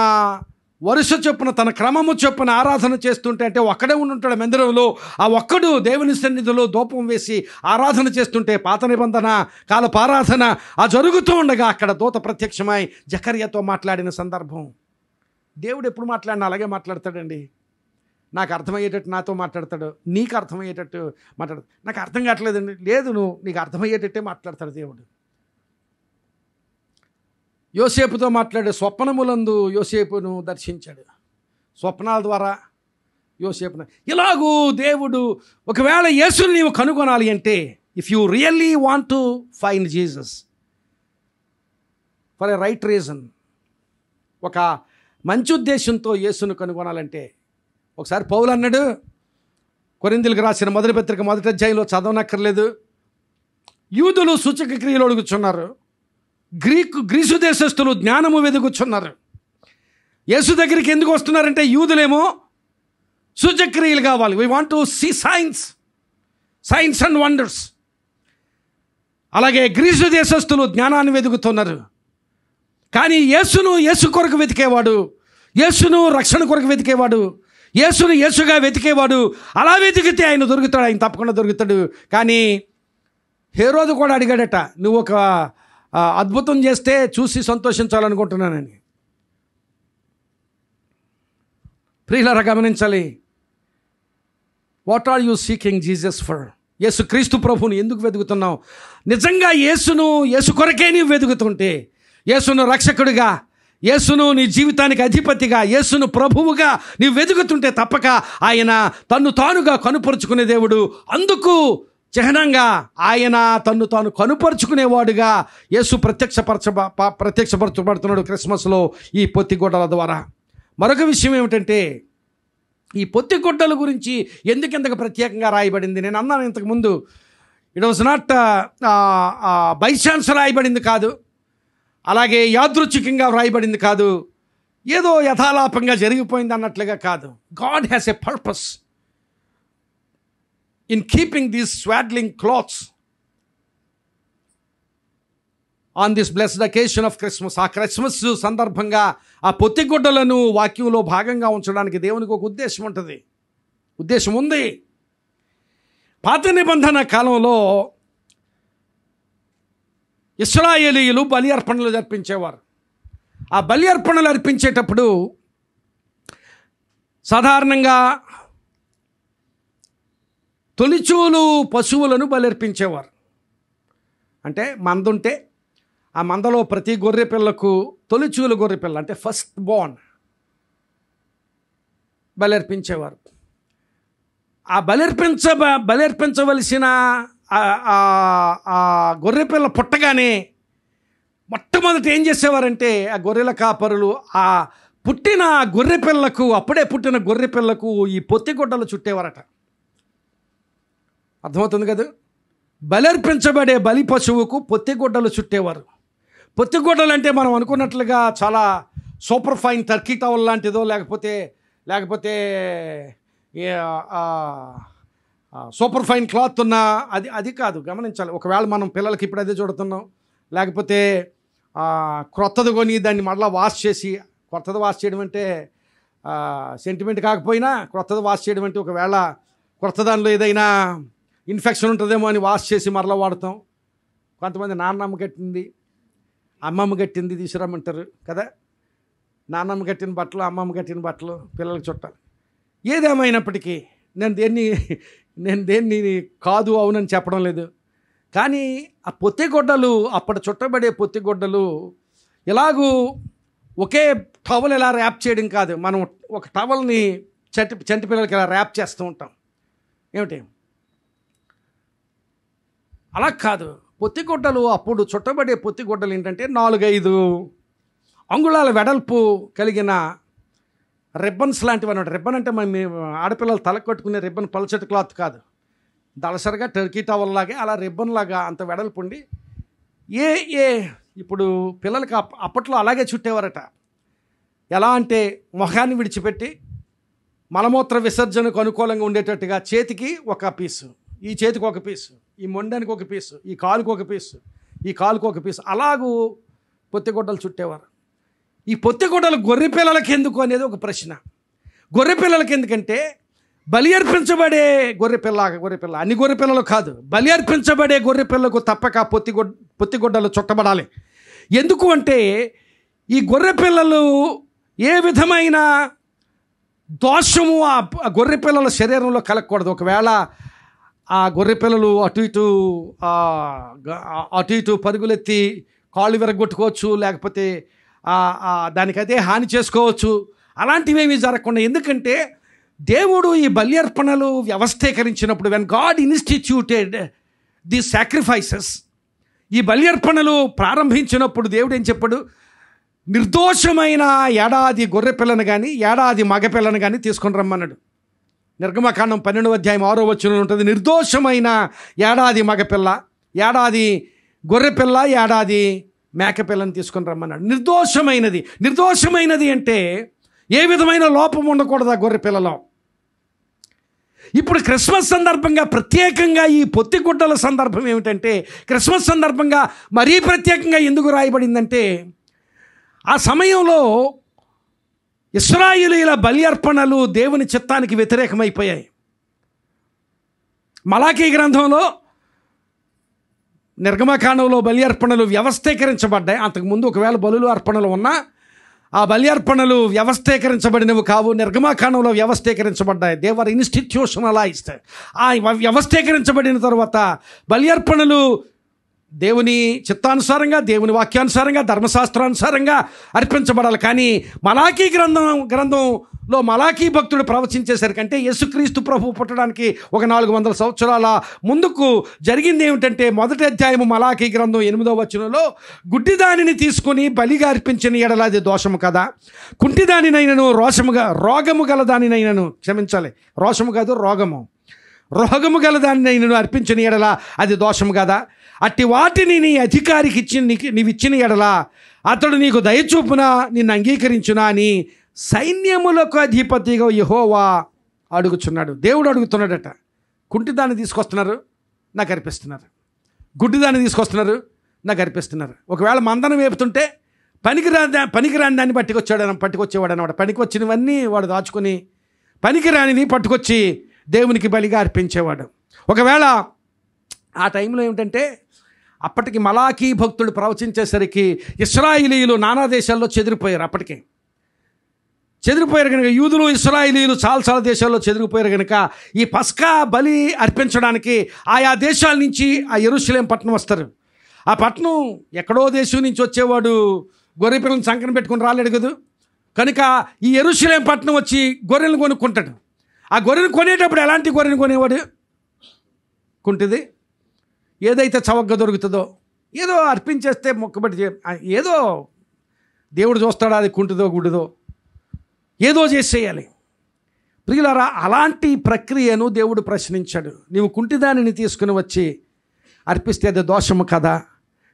వరుస చొప్పున, తన క్రమము చొప్పున ఆరాధన చేస్తుంటే, అంటే ఒక్కడే ఉంటాడు మందిరంలో, ఆ ఒక్కడు దేవుని సన్నిధిలో ధూపం వేసి ఆరాధన చేస్తుంటే, పాత నిబంధన కాలపు ఆరాధన ఆ జరుగుతూ ఉండగా అక్కడ దూత ప్రత్యక్షమై జకర్యాతో మాట్లాడిన సందర్భం. దేవుడు ఎప్పుడు మాట్లాడినా అలాగే మాట్లాడతాడండి. నాకు అర్థమయ్యేటట్టు నాతో మాట్లాడతాడు, నీకు అర్థమయ్యేటట్టు మాట్లాడతాడు. నాకు అర్థం కావట్లేదండి, లేదు, నీకు అర్థమయ్యేటట్టే మాట్లాడతాడు దేవుడు. యోసేపుతో మాట్లాడే స్వప్నములందు యోసేపును దర్శించాడు. స్వప్నాల ద్వారా యోసేపును ఇలాగూ దేవుడు, ఒకవేళ యేసుని నీవు కనుగొనాలి అంటే, if you really want to find Jesus for a right reason, ఒక మంచి ఉద్దేశంతో యేసును కనుగొనాలంటే, ఒకసారి పౌలు అన్నాడు, కొరింథీయులకు రాసిన మొదటి పత్రిక 1వ అధ్యాయంలో, చదవనక్కర్లేదు, యూదులు సూచక క్రియలు అడుగుచున్నారు, గ్రీసు దేశస్తులు జ్ఞానము వెదుగుచున్నారు. యేసు దగ్గరికి ఎందుకు వస్తున్నారంటే, యూదులేమో సూచక్రియలు కావాలి, we want to see signs and wonders. అలాగే గ్రీసు దేశస్తులు జ్ఞానాన్ని వెతుకుతున్నారు. కానీ యేసు కొరకు వెతికేవాడు, యేసును రక్షణ కొరకు వెతికేవాడు, యేసును యేసుగా వెతికేవాడు, అలా వెతికితే ఆయన దొరుకుతాడు, ఆయన తప్పకుండా దొరుకుతాడు. కానీ హేరోదు కూడా అడిగాడట, నువ్వు ఒక అద్భుతం చేస్తే చూసి సంతోషించాలనుకుంటున్నానని. ప్రియులారా, గమనించాలి. What are you seeking Jesus for? యేసు క్రీస్తు ప్రభువుని ఎందుకు వెతుకుతున్నావు? నిజంగా యేసు కొరకే నీవు వెతుకుతుంటే, యేసును రక్షకుడిగా, యేసును నీ జీవితానికి అధిపతిగా, యేసును ప్రభువుగా నీవు వెతుకుతుంటే తప్పక ఆయన తన్ను తానుగా కనుపరుచుకునే దేవుడు. అందుకు చిహ్నంగా ఆయన తన్ను తాను కనుపరుచుకునేవాడుగా యేసు ప్రత్యక్షపరచబడుతున్నాడు క్రిస్మస్లో ఈ పొత్తిగుడ్డల ద్వారా. మరొక విషయం ఏమిటంటే, ఈ పొత్తిగుడ్డల గురించి ఎందుకు ప్రత్యేకంగా రాయబడింది? నేను అన్నాను ఇంతకుముందు, it was not by chance రాయబడింది కాదు, అలాగే యాదృచ్ఛికంగా రాయబడింది కాదు, ఏదో యథాలాపంగా జరిగిపోయింది అన్నట్లుగా కాదు. God has a purpose in keeping these swaddling clothes on this blessed occasion of Christmas. ఆ క్రిస్మస్ సందర్భంగా ఆ పొత్తిగుడ్డలను వాక్యంలో భాగంగా ఉంచడానికి దేవునికి ఒక ఉద్దేశం ఉంటుంది, ఉద్దేశం ఉంది. పాత నిబంధన కాలంలో ఇశ్రాయేలీయులు బలి అర్పణలు అర్పించేవారు. ఆ బలి అర్పణలు అర్పించేటప్పుడు సాధారణంగా తొలిచూలు పశువులను బలర్పించేవారు. అంటే మందుంటే ఆ మందలో ప్రతి గొర్రె పిల్లకు తొలిచూలు గొర్రె పిల్ల అంటే ఫస్ట్ బోర్న్ బలర్పించేవారు. ఆ బలర్పించవలసిన గొర్రె పిల్ల పుట్టగానే మొట్టమొదట ఏం చేసేవారంటే, ఆ గొర్రెల కాపరులు ఆ పుట్టిన గొర్రె పిల్లకు, అప్పుడే పుట్టిన గొర్రె పిల్లకు ఈ పొత్తిగుడ్డలు చుట్టేవారట. అర్థమవుతుంది కదా? బలర్పించబడే బలి పశువుకు పొత్తిగుడ్డలు చుట్టేవారు. పొత్తిగుడ్డలు అంటే మనం అనుకున్నట్లుగా చాలా సూపర్ ఫైన్ టర్కీ టవల్ లాంటిదో లేకపోతే సూపర్ ఫైన్ క్లాత్ ఉన్న అది కాదు, గమనించాలి. ఒకవేళ మనం పిల్లలకి ఇప్పుడు అదే చూడుతున్నాం, లేకపోతే క్రొత్తది కొని దాన్ని మళ్ళీ వాష్ చేసి, కొత్తది వాష్ చేయడం అంటే సెంటిమెంట్ కాకపోయినా కొత్తది వాష్ చేయడం అంటే ఒకవేళ కొత్త దానిలో ఏదైనా ఇన్ఫెక్షన్ ఉంటుందేమో అని వాష్ చేసి మరలా వాడతాం. కొంతమంది నాన్నమ్మ కట్టింది అమ్మమ్మ కట్టింది తీసుకురమ్మంటారు కదా. నాన్నమ్మ కట్టిన బట్టలు, అమ్మమ్మ కట్టిన బట్టలు పిల్లలకి చుట్టాలి. ఏదేమైనప్పటికీ నేను దేన్ని కాదు అవునని చెప్పడం లేదు, కానీ ఆ పొత్తిగుడ్డలు, అప్పటి చుట్టబడే పొత్తిగుడ్డలు ఎలాగూ ఒకే టవల్ ఎలా ర్యాప్ చేయడం కాదు, మనం ఒక టవల్ని చంటి పిల్లలకి ఎలా ర్యాప్ చేస్తూ ఉంటాం ఏమిటి, అలా కాదు. పొత్తిగుడ్డలు అప్పుడు చుట్టబడే పొత్తిగుడ్డలు ఏంటంటే 4-5 అంగుళాల వెడల్పు కలిగిన రిబ్బన్స్ లాంటివి అన్నమాట. రిబ్బన్ అంటే మేము ఆడపిల్లలు తలకు కట్టుకునే రిబ్బన్, పల్చటి క్లాత్ కాదు, దళసరిగా టర్కీ టవల్ లాగే అలా రిబ్బన్ లాగా అంత వెడల్పు ఉండి ఇప్పుడు పిల్లలకి అప్పట్లో అలాగే చుట్టేవారట. ఎలా అంటే మొహాన్ని విడిచిపెట్టి మలమూత్ర విసర్జనకు అనుకూలంగా ఉండేటట్టుగా చేతికి ఒక పీసు, ఈ చేతికి ఒక పీసు, ఈ మొండానికి ఒక పీసు, ఈ కాలుకు ఒక పీసు, ఈ కాలుకు ఒక పీసు, అలాగూ పొత్తిగుడ్డలు చుట్టేవారు. ఈ పొత్తిగుడ్డలు గొర్రె పిల్లలకి ఎందుకు అనేది ఒక ప్రశ్న. గొర్రె పిల్లలకి ఎందుకంటే బలి అర్పించబడే గొర్రె పిల్ల అన్ని గొర్రె పిల్లలు కాదు, బలి అర్పించబడే గొర్రె పిల్లకు తప్పక పొత్తిగుడ్డలు చుట్టబడాలి. ఎందుకు అంటే ఈ గొర్రె పిల్లలు ఏ విధమైన దోషము ఆ గొర్రె పిల్లల శరీరంలో కలగకూడదు. ఒకవేళ ఆ గొర్రె పిల్లలు అటు ఇటు పరుగులెత్తి కాళ్ళు విరగొట్టుకోవచ్చు, లేకపోతే దానికైతే హాని చేసుకోవచ్చు, అలాంటివేమీ జరగకుండా. ఎందుకంటే దేవుడు ఈ బలి అర్పణలు వ్యవస్థీకరించినప్పుడు, when God instituted the sacrifices, ఈ బలి అర్పణలు ప్రారంభించినప్పుడు దేవుడు ఏం చెప్పాడు, నిర్దోషమైన ఏడాది గొర్రె పిల్లను కానీ ఏడాది మగపిల్లను కానీ తీసుకొని రమ్మన్నాడు. నిర్గమకాండం 12:6 ఉంటుంది. నిర్దోషమైన ఏడాది మగపిల్ల, ఏడాది గొర్రెపిల్ల, ఏడాది మేకపిల్లని తీసుకొని రమ్మన్నాడు. నిర్దోషమైనది అంటే ఏ విధమైన లోపం ఉండకూడదు ఆ గొర్రె పిల్లలో. ఇప్పుడు క్రిస్మస్ సందర్భంగా ప్రత్యేకంగా ఈ పొత్తిగుడ్డల సందర్భం ఏమిటంటే, క్రిస్మస్ సందర్భంగా మరీ ప్రత్యేకంగా ఎందుకు రాయబడిందంటే, ఆ సమయంలో ఇశ్రాయేలీయుల బలి అర్పణలు దేవుని చిత్తానికి వ్యతిరేకమైపోయాయి. మలాకీ గ్రంథంలో నిర్గమకాండంలో బలి అర్పణలు వ్యవస్థీకరించబడ్డాయి. అంతకుముందు ఒకవేళ బలులు అర్పణలు ఉన్నా ఆ బలి అర్పణలు వ్యవస్థీకరించబడినవి కావు, నిర్గమకాండంలో వ్యవస్థీకరించబడ్డాయి. They were institutionalised. ఆ వ్యవస్థీకరించబడిన తర్వాత బలి అర్పణలు దేవుని చిత్తానుసారంగా, దేవుని వాక్యానుసారంగా, ధర్మశాస్త్రానుసారంగా అర్పించబడాలి. కానీ మలాకీ గ్రంథంలో మలాకీ భక్తుడు ప్రవచించేసరికి, అంటే యేసుక్రీస్తు ప్రభు పుట్టడానికి ఒక 400 సంవత్సరాల ముందుకు జరిగింది ఏమిటంటే, మొదటి అధ్యాయము మలాకీ గ్రంథం 8వ వచనంలో, గుడ్డిదానిని తీసుకొని బలిగా అర్పించిన ఎడల అది దోషము కదా, కుంటిదానినైనను రోగము గల దానినైనను, క్షమించాలి, రోషము కాదు రోగము గల దానినైనను అర్పించిన ఎడల అది దోషము కదా, అట్టి వాటిని నీ అధికారికి నీవిచ్చిన ఎడల అతడు నీకు దయచూపున నిన్ను అంగీకరించునా అని సైన్యములకు అధిపతిగా యెహోవా అడుగుచున్నాడు. దేవుడు అడుగుతున్నాడట. కుంటిదాన్ని తీసుకొస్తున్నారు, నాకు అర్పిస్తున్నారు. గుడ్డిదాన్ని తీసుకొస్తున్నారు, నాకు అర్పిస్తున్నారు. ఒకవేళ మందను వేపుతుంటే పనికిరాని దాన్ని పట్టుకొచ్చేవాడు అనమాట. పనికి వచ్చినవన్నీ వాడు దాచుకొని పనికిరానిని పట్టుకొచ్చి దేవునికి బలిగా అర్పించేవాడు. ఒకవేళ ఆ టైంలో ఏమిటంటే, అప్పటికి మలాకీ భక్తుడు ప్రవచించేసరికి ఇశ్రాయేలీయులు నానా దేశాల్లో చెదిరిపోయారు. అప్పటికే చెదిరిపోయారు కనుక, యూదులు ఇశ్రాయేలీయులు చాలా దేశాల్లో చెదిరిపోయారు కనుక, ఈ పస్కా బలి అర్పించడానికి ఆయా దేశాల నుంచి ఆ యెరూషలేం పట్టణం వస్తారు. ఆ పట్టణం ఎక్కడో దేశం నుంచి వచ్చేవాడు గొర్రె పిల్లలను సంకన పెట్టుకుని రాలేడు కదా. కనుక ఈ యెరూషలేం పట్టణం వచ్చి గొర్రెలను కొనుక్కుంటాడు. ఆ గొర్రెను కొనేటప్పుడు ఎలాంటి గొర్రెను కొనేవాడు? కుంటిది, ఏదైతే చవకగా దొరుకుతుందో, ఏదో అర్పించేస్తే మొక్కబడి, ఏదో దేవుడు చూస్తాడా అది కుంటిదో గుడ్డిదో, ఏదో చేసేయాలి. ప్రియులారా, అలాంటి ప్రక్రియను దేవుడు ప్రశ్నించాడు. నీవు కుంటిదానిని తీసుకుని వచ్చి అర్పిస్తే అది దోషము కదా,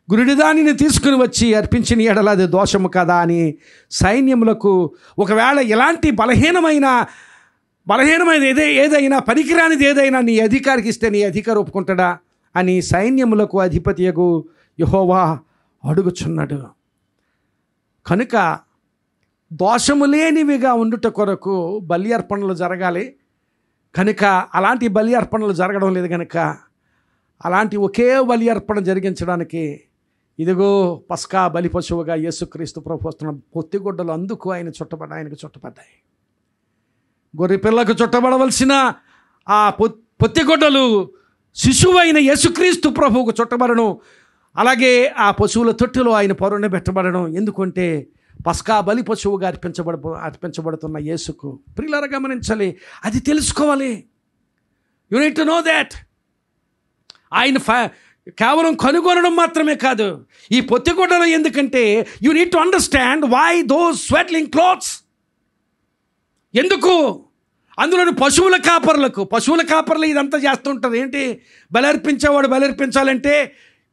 గురుడిదానిని తీసుకుని వచ్చి అర్పించిన ఎడల అది దోషము కదా అని సైన్యములకు, ఒకవేళ ఇలాంటి బలహీనమైన ఏదైనా పనికిరానిది ఏదైనా నీ అధికారికి ఇస్తే నీ అధికారి ఒప్పుకుంటాడా అని సైన్యములకు అధిపతియగు యెహోవా అడుగుచున్నాడు. కనుక దోషము లేనివిగా ఉండుట కొరకు బలి అర్పణలు జరగాలి. కనుక అలాంటి బలి అర్పణలు జరగడం లేదు కనుక, అలాంటి ఒకే బలి అర్పణ జరిగించడానికి ఇదిగో పస్కా బలి పశువుగా యేసుక్రీస్తు ప్రభు వస్తున్న పొత్తిగుడ్డలు అందుకు ఆయనకు చుట్టబడ్డాయి. గొర్రె పిల్లకు చుట్టబడవలసిన ఆ పొత్తిగుడ్డలు శిశువైన యేసుక్రీస్తు ప్రభువుకు చుట్టబడను. అలాగే ఆ పశువుల తొట్టిలో ఆయన పరుణ పెట్టబడడం. ఎందుకంటే పస్కా బలి పశువుగా అర్పించబడుతున్న యేసుకు. ప్రియులారా, గమనించాలి, అది తెలుసుకోవాలి. You need to know that. ఆయన కేవలం కనుగొనడం మాత్రమే కాదు, ఈ పొత్తిగుడ్డలు ఎందుకంటే you need to understand why those swaddling clothes. ఎందుకు? అందులోని పశువుల కాపర్లు ఇదంతా చేస్తుంటారు. ఏంటి? బలర్పించేవాడు బలర్పించాలంటే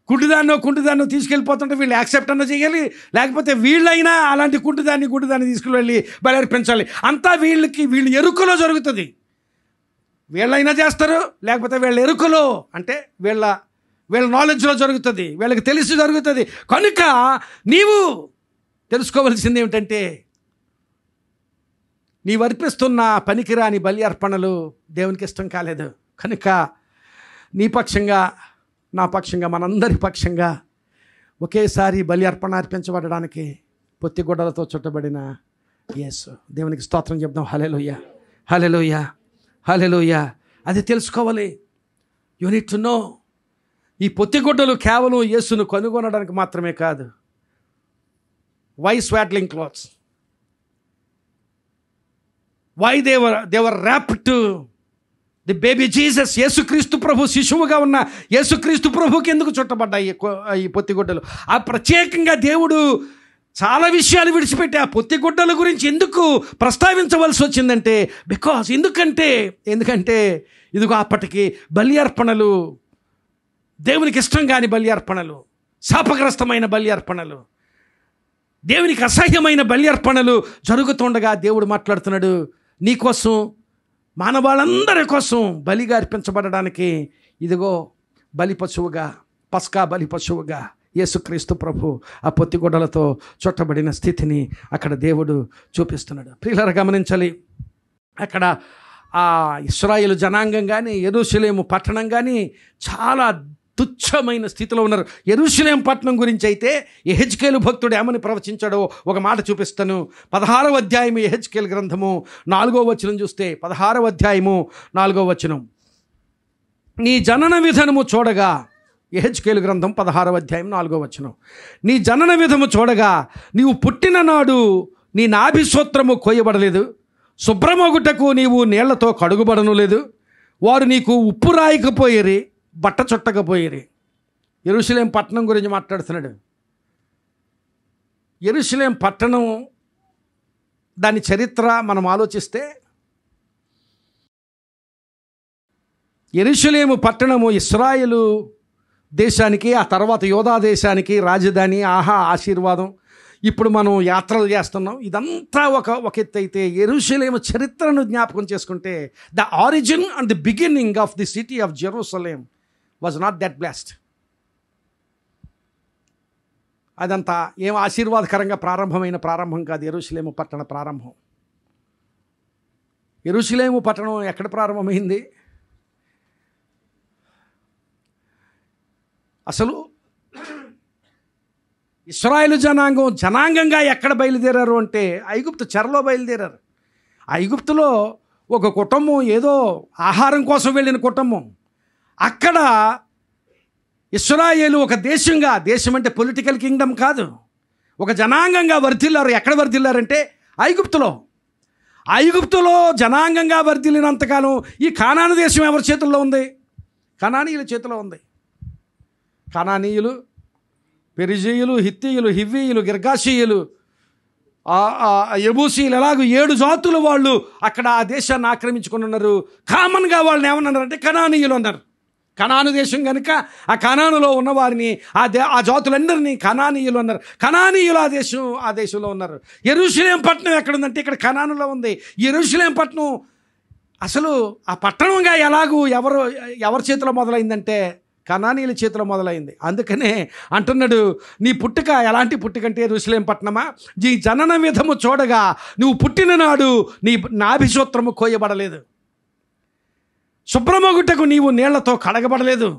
కుంటిదాన్నో తీసుకెళ్ళిపోతుంటే వీళ్ళు యాక్సెప్ట్ అన్న చేయాలి, లేకపోతే వీళ్ళైనా అలాంటి గుడ్డిదాన్ని తీసుకువెళ్ళి బలర్పించాలి. అంతా వీళ్ళు ఎరుకలో జరుగుతుంది. వీళ్ళైనా చేస్తారు, లేకపోతే వీళ్ళ ఎరుకలో, అంటే వీళ్ళ నాలెడ్జ్లో జరుగుతుంది, వీళ్ళకి తెలిసి జరుగుతుంది. కనుక నీవు తెలుసుకోవలసింది ఏమిటంటే, నీవు అర్పిస్తున్న పనికిరాని బలి అర్పణలు దేవునికి ఇష్టం కాలేదు. కనుక నీ పక్షంగా, నా పక్షంగా, మనందరి పక్షంగా ఒకేసారి బలి అర్పణ అర్పించబడడానికి పొత్తిగుడ్డలతో చుట్టబడిన యేసు. దేవునికి స్తోత్రం చెప్దాం. హల్లెలూయా, హల్లెలూయా, హల్లెలూయా. అది తెలుసుకోవాలి. You need to know. ఈ పొత్తిగుడ్డలు కేవలం యేసును కనుగొనడానికి మాత్రమే కాదు. Why swaddling clothes? Why they were wrapped to the baby Jesus. యేసుక్రీస్తు ప్రభు శిశువుగా ఉన్న యేసుక్రీస్తు ప్రభుకి ఎందుకు చుట్టబడ్డాయి ఈ పొత్తిగుడ్డలు? ఆ ప్రత్యేకంగా దేవుడు చాలా విషయాలు విడిచిపెట్టి ఆ పొత్తిగుడ్డల గురించి ఎందుకు ప్రస్తావించవలసి వచ్చిందంటే, ఎందుకంటే ఇదిగో అప్పటికి బలి అర్పణలు, దేవునికి ఇష్టం కాని బలి అర్పణలు, శాపగ్రస్తమైన బలి అర్పణలు, దేవునికి అసహ్యమైన బలి అర్పణలు జరుగుతుండగా దేవుడు మాట్లాడుతున్నాడు, నీకోసం, మానవాళ్ళందరి కోసం బలిగా అర్పించబడడానికి ఇదిగో బలి పశువుగా, పస్కా బలి పశువుగా యేసుక్రీస్తు ప్రభు ఆ పొత్తిగుడ్డలతో చుట్టబడిన స్థితిని అక్కడ దేవుడు చూపిస్తున్నాడు. ప్రియులారా, గమనించాలి, అక్కడ ఆ ఇశ్రాయేలు జనాంగం కానీ, యెరూషలేము పట్టణం కానీ చాలా తుచ్చమైన స్థితిలో ఉన్నారు. యెరూషలేం పట్టణం గురించి అయితే యెహెజ్కేలు భక్తుడు ఏమని ప్రవచించాడో ఒక మాట చూపిస్తాను. 16వ అధ్యాయము యెహెజ్కేలు గ్రంథము 4వ వచనం చూస్తే, 16వ అధ్యాయము 4వ వచనం, నీ జనన విధానము చూడగా యెహెజ్కేలు గ్రంథం 16వ అధ్యాయం 4వ వచనం. నీ జనన విధము చూడగా నీవు పుట్టిన నాడు నీ నాభిసూత్రము కోయబడలేదు, శుభ్రమొగుటకు నీవు నీళ్లతో కడుగుబడను లేదు. వారు నీకు ఉప్పు రాయకపోయిరి, బట్ట చుట్టకపోయిరి. యెరూషలేం పట్టణం గురించి మాట్లాడుతున్నాడు. యెరూషలేం పట్టణం, దాని చరిత్ర మనం ఆలోచిస్తే, యెరూషలేము పట్టణము ఇశ్రాయేలు దేశానికి, ఆ తర్వాత యోధా దేశానికి రాజధాని. ఆశీర్వాదం. ఇప్పుడు మనం యాత్రలు చేస్తున్నాం. ఇదంతా ఒక ఎత్తు అయితే, యెరూషలేము చరిత్రను జ్ఞాపకం చేసుకుంటే, the origin and the beginning of the city of Jerusalem was not that blessed. అదంతా ఏం ఆశీర్వాదకరంగా ప్రారంభమైన ప్రారంభం కాదు యెరూషలేము పట్టణ ప్రారంభం. యెరూషలేము పట్టణం ఎక్కడ ప్రారంభమైంది? అసలు ఇశ్రాయేలు జనాంగంగా ఎక్కడ బయలుదేరారు అంటే ఐగుప్తు చెరలో బయలుదేరారు. ఐగుప్తులో ఒక కుటుంబం, ఏదో ఆహారం కోసం వెళ్ళిన కుటుంబం. అక్కడ ఇశ్రాయేలు ఒక దేశంగా, దేశం అంటే పొలిటికల్ కింగ్డమ్ కాదు, ఒక జనాంగంగా వర్ధిల్లారు. ఎక్కడ వర్ధిల్లారంటే ఐగుప్తులో. ఐగుప్తులో జనాంగంగా వర్ధిల్లినంతకాలం ఈ కానాను దేశం ఎవరి చేతుల్లో ఉంది? కనానీయుల చేతిలో ఉంది. కనానీయులు, పెరిజీయులు, హిత్తీయులు, హివ్వీయులు, గిర్గాషీయులు, యెబూసీయులు, ఎలాగూ 7 జాతులు వాళ్ళు అక్కడ ఆ దేశాన్ని ఆక్రమించుకుని ఉన్నారు. కామన్గా వాళ్ళని ఏమన్నారంటే కనానీయులు అన్నారు. కనాను దేశం కనుక ఆ కనానులో ఉన్నవారిని, ఆ జాతులందరినీ కనానీయులు అన్నారు. కనానీయులు ఆ దేశంలో ఉన్నారు. యెరూషలేం పట్టణం ఎక్కడుందంటే ఇక్కడ కనానులో ఉంది. యెరూషలేం పట్టణం అసలు ఆ పట్టణంగా ఎలాగూ ఎవరి చేతిలో మొదలైందంటే కనానీయుల చేతిలో మొదలైంది. అందుకనే అంటున్నాడు, నీ పుట్టుక ఎలాంటి పుట్టుకంటే యెరూషలేం పట్టణమా, నీ జనన విధము చూడగా నువ్వు పుట్టిన నాడు నీ నాభిసూత్రము కోయబడలేదు, శుభ్రమొగుటకు నీవు నీళ్లతో కడగబడలేదు.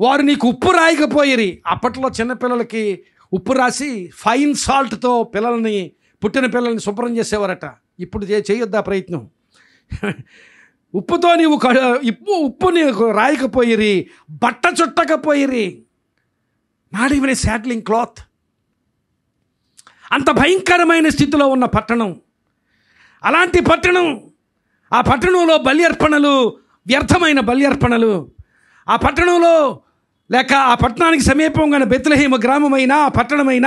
వారు నీకు ఉప్పు రాయకపోయిరి. అప్పట్లో చిన్నపిల్లలకి ఉప్పు రాసి ఫైన్ సాల్ట్తో పుట్టిన పిల్లల్ని శుభ్రం చేసేవారట. ఇప్పుడు చేయొద్దా ప్రయత్నం? ఉప్పుతో నీవు ఉప్పు నీకు రాయకపోయిరి, బట్ట చుట్టకపోయిరి. Not even a swaddling cloth. అంత భయంకరమైన స్థితిలో ఉన్న పట్టణం. అలాంటి పట్టణం, ఆ పట్టణంలో బల్యర్పణలు, వ్యర్థమైన బల్యర్పణలు. ఆ పట్టణంలో లేక ఆ పట్టణానికి సమీపంగా బెత్లెహేము గ్రామమైన, ఆ పట్టణమైన,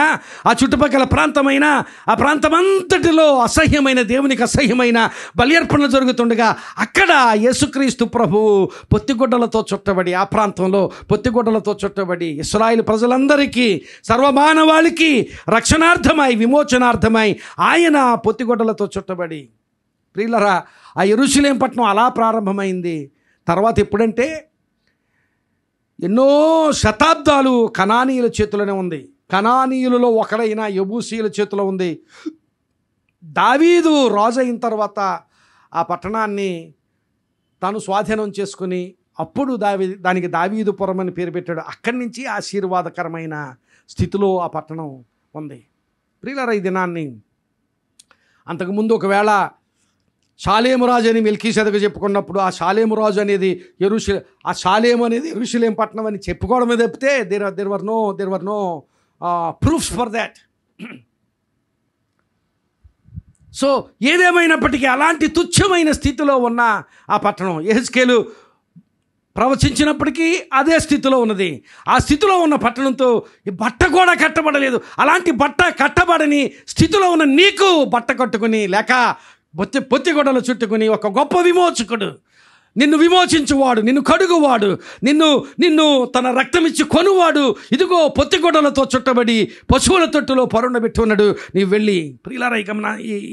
ఆ చుట్టుపక్కల ప్రాంతమైన, ఆ ప్రాంతమంతటిలో అసహ్యమైన, దేవునికి అసహ్యమైన బల్యర్పణలు జరుగుతుండగా అక్కడ యేసుక్రీస్తు ప్రభువు పొత్తిగుడ్డలతో చుట్టబడి, ఆ ప్రాంతంలో పొత్తిగుడ్డలతో చుట్టబడి ఇశ్రాయేలు ప్రజలందరికీ, సర్వమానవాళికి రక్షణార్థమై, విమోచనార్థమై ఆయన పొత్తిగుడ్డలతో చుట్టబడి. ప్రియులరా, ఆ యెరూషలేం పట్టణం అలా ప్రారంభమైంది. తర్వాత ఎప్పుడంటే ఎన్నో శతాబ్దాలు కనానీయుల చేతిలోనే ఉంది. కనానీయులలో ఒకడైన యెబూసీయుల చేతిలో ఉంది. దావీదు రాజు అయిన తర్వాత ఆ పట్టణాన్ని తాను స్వాధీనం చేసుకుని అప్పుడు దానికి దావీదుపురం అని పేరు పెట్టాడు. అక్కడి నుంచి ఆశీర్వాదకరమైన స్థితిలో ఆ పట్టణం ఉంది. ప్రియులారా, ఈ దినాన్ని అంతకుముందు ఒకవేళ షాలేము రాజు అని మెల్కీసెదకు చెప్పుకున్నప్పుడు ఆ షాలేము రాజు అనేది ఆ షాలేము అనేది యెరూషలేం పట్టణం అని చెప్పుకోవడమే తప్పితే there were no proofs for that. So ఏదేమైనప్పటికీ అలాంటి తుచ్చమైన స్థితిలో ఉన్న ఆ పట్టణం యెహెజ్కేలు ప్రవచించినప్పటికీ అదే స్థితిలో ఉన్నది. ఆ స్థితిలో ఉన్న పట్టణంతో బట్ట కూడా కట్టబడలేదు. అలాంటి బట్ట కట్టబడని స్థితిలో ఉన్న నీకు బట్ట కట్టుకుని, లేక పొత్తిగొడ్డలు చుట్టుకుని ఒక గొప్ప విమోచకుడు, నిన్ను విమోచించువాడు, నిన్ను కడుగువాడు, నిన్ను తన రక్తమిచ్చి కొనువాడు, ఇదిగో పొత్తిగొడ్డలతో చుట్టబడి పశువుల తొట్టులో పరుండబెట్టి ఉన్నాడు. నీవు వెళ్ళి, ప్రియులారా,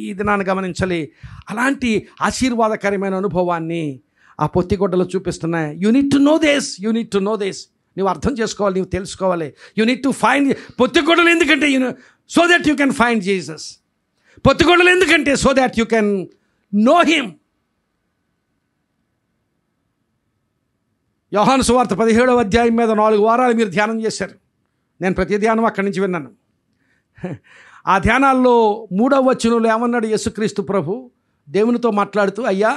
ఈ దినాన్ని గమనించాలి. అలాంటి ఆశీర్వాదకరమైన అనుభవాన్ని ఆ పొత్తిగొడ్డలు చూపిస్తున్నాయి. You need to know this. నువ్వు అర్థం చేసుకోవాలి, నువ్వు తెలుసుకోవాలి. You need to find. పొత్తిగొడ్డలు ఎందుకంటే so that you can find Jesus. పొత్తిగొడ్డలు ఎందుకంటే so that you can know him. యోహాను సువార్త 17వ అధ్యాయం మీద 4 వారాలు మీరు ధ్యానం చేశారు. నేను ప్రతి ధ్యానం అక్కడి నుంచి విన్నాను. ఆ ధ్యానాల్లో 3వ వచనంలో ఏమన్నాడు యేసుక్రీస్తు ప్రభు దేవునితో మాట్లాడుతూ, అయ్యా,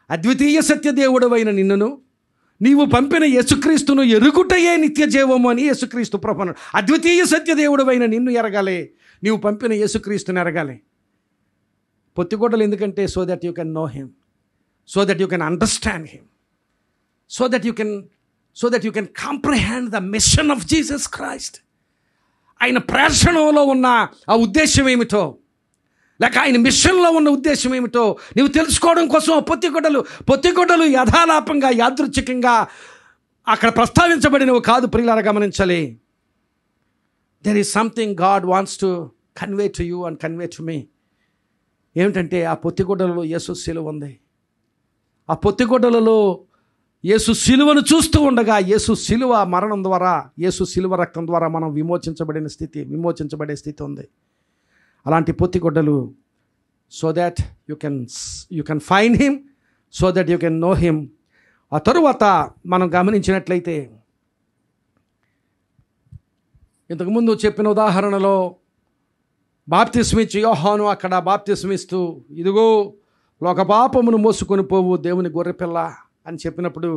అద్వితీయ సత్య దేవుడవైన నిన్నును నీవు పంపిన యేసుక్రీస్తును ఎరుగుటయే నిత్య జీవము అని యేసుక్రీస్తు ప్రభువును, అద్వితీయ సత్యదేవుడవైన నిన్ను ఎరగాలి, నీవు పంపిన యేసుక్రీస్తుని ఎరగాలి. పొత్తిగుడ్డలు ఎందుకంటే so that you can know him, so that you can understand him, so that you can comprehend the machine of Jesus Christ. ఆయన ప్రేషణలో ఉన్న ఆ ఉద్దేశం ఏమిటో, లేక ఆయన మిషన్లో ఉన్న ఉద్దేశం ఏమిటో నీవు తెలుసుకోవడం కోసం పొత్తిగుడ్డలు యథాలాపంగా యాదృచ్ఛికంగా అక్కడ ప్రస్తావించబడినవి కాదు. ప్రియులారా గమనించాలి. There is something God wants to convey to you and convey to me. ఏమిటంటే ఆ పొత్తిగుడ్డలలో యేసు శిలువ ఉంది. ఆ పొత్తిగుడ్డలలో యేసు శిలువను చూస్తూ ఉండగా యేసు శిలువ మరణం ద్వారా, యేసు శిలువ రక్తం ద్వారా మనం విమోచించబడే స్థితి ఉంది. అలాంటి పొత్తిగుడ్డలు so that you can find him, so that you can know him. ఆ తరువాత మనం గమనించినట్లయితే ఇంతకుముందు చెప్పిన ఉదాహరణలో బాప్తిస్మిచ్చి యోహాను అక్కడ బాప్తిస్మిస్తూ, ఇదిగో లోక పాపమును మోసుకొని పోవు దేవుని గొర్రెపిల్ల అని చెప్పినప్పుడు,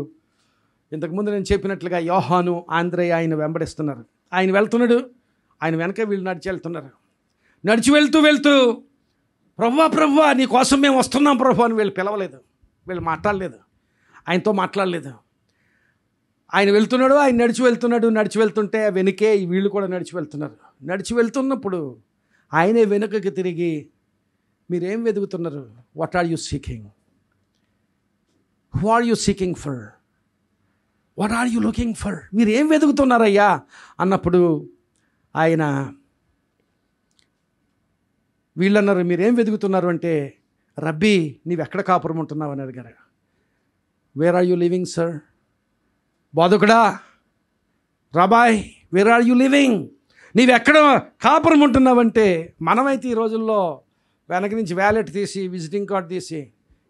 ఇంతకుముందు నేను చెప్పినట్లుగా యోహాను, ఆంద్రేయ ఆయన వెంబడిస్తున్నారు. ఆయన వెళ్తున్నాడు, ఆయన వెనక వీళ్ళు నడిచి వెళ్తున్నారు. నడిచి వెళ్తూ ప్రభువా నీ కోసం మేము వస్తున్నాం ప్రభు అని వీళ్ళు పిలవలేదు, వీళ్ళు మాట్లాడలేదు, ఆయనతో మాట్లాడలేదు. ఆయన వెళ్తున్నాడు, ఆయన నడిచి వెళ్తుంటే వెనుకే వీళ్ళు కూడా నడిచి వెళ్తున్నారు. నడిచి వెళ్తున్నప్పుడు ఆయనే వెనుకకి తిరిగి, మీరేం వెతుకుతున్నారు? What are you seeking? Who are you seeking for? What are you looking for? మీరు ఏం వెతుకుతున్నారయ్యా అన్నప్పుడు ఆయన, వీళ్ళన్నారు మీరేం వెతుకుతున్నారు అంటే, రబ్బీ నీవెక్కడ కాపురం ఉంటున్నావు అని అడిగారు. Where are you living sir? బోధకుడా, rabbi where are you living? నీవెక్కడ కాపురం ఉంటున్నావంటే, మనమైతే ఈ రోజుల్లో వెనక నుంచి వ్యాలెట్ తీసి విజిటింగ్ కార్డ్ తీసి,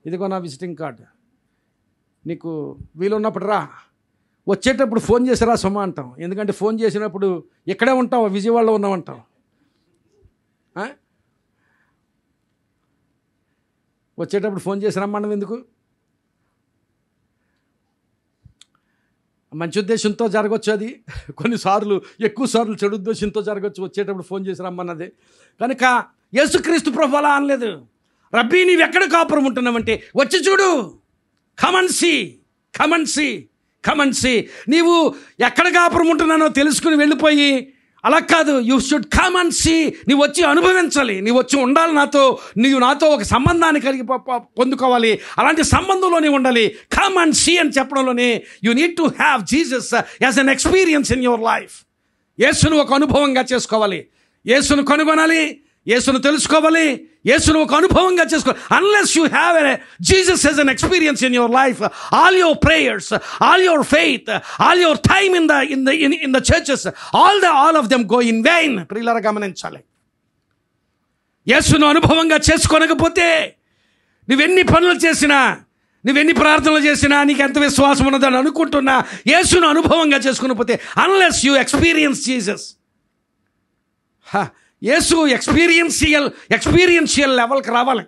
ఇదిగో నా విజిటింగ్ కార్డు, నీకు వీలున్నప్పుడు రా, వచ్చేటప్పుడు ఫోన్ చేసిరా సొమ్మ అంటాం. ఎందుకంటే ఫోన్ చేసినప్పుడు ఎక్కడే ఉంటావు, విజయవాడలో ఉన్నామంటాం. వచ్చేటప్పుడు ఫోన్ చేసి రమ్మడం ఎందుకు? మంచి ఉద్దేశంతో జరగవచ్చు, అది కొన్నిసార్లు ఎక్కువసార్లు చెడు ఉద్దేశంతో జరగచ్చు. వచ్చేటప్పుడు ఫోన్ చేసి రమ్మన్నది. కనుక యేసుక్రీస్తు ప్రభు అలా అనలేదు. రబ్బీ నీవు ఎక్కడ కాపురం ఉంటున్నావంటే, వచ్చి చూడు, కమన్సీ. నీవు ఎక్కడ కాపురం ఉంటున్నానో తెలుసుకుని వెళ్ళిపోయి, అలా కాదు, you should come and see. నీవు వచ్చి అనుభవించాలి, నీవు వచ్చి ఉండాలి నాతో, నీవు నాతో ఒక సంబంధాన్ని కలిగి పొందుకోవాలి, అలాంటి సంబంధంలో నీవు ఉండాలి. కమ్ అండ్ సీ అని చెప్పడంలోనే you need to have Jesus as an experience in your life. యేసును ఒక అనుభవంగా చేసుకోవాలి, యేసును కనుగొనాలి, యేసును తెలుసుకోవాలి, యేసును ఒక అనుభవంగా చేసుకోవాలి. Unless you have Jesus as an experience in your life, all your prayers, all your faith, all your time in the churches, all of them go in vein. ప్రియులారా గమనించాలి. యేసును అనుభవంగా చేసుకోనకపోతే నువ్వెన్ని పనులు చేసినా, నువ్వెన్ని ప్రార్థనలు చేసినా, నీకు ఎంత విశ్వాసం ఉన్నదని అనుకుంటున్నా, యేసును అనుభవంగా చేసుకునకపోతే, అన్లెస్ యూ ఎక్స్పీరియన్స్ జీసస్, యేసు ఎక్స్పీరియన్షియల్ లెవెల్కి రావాలి.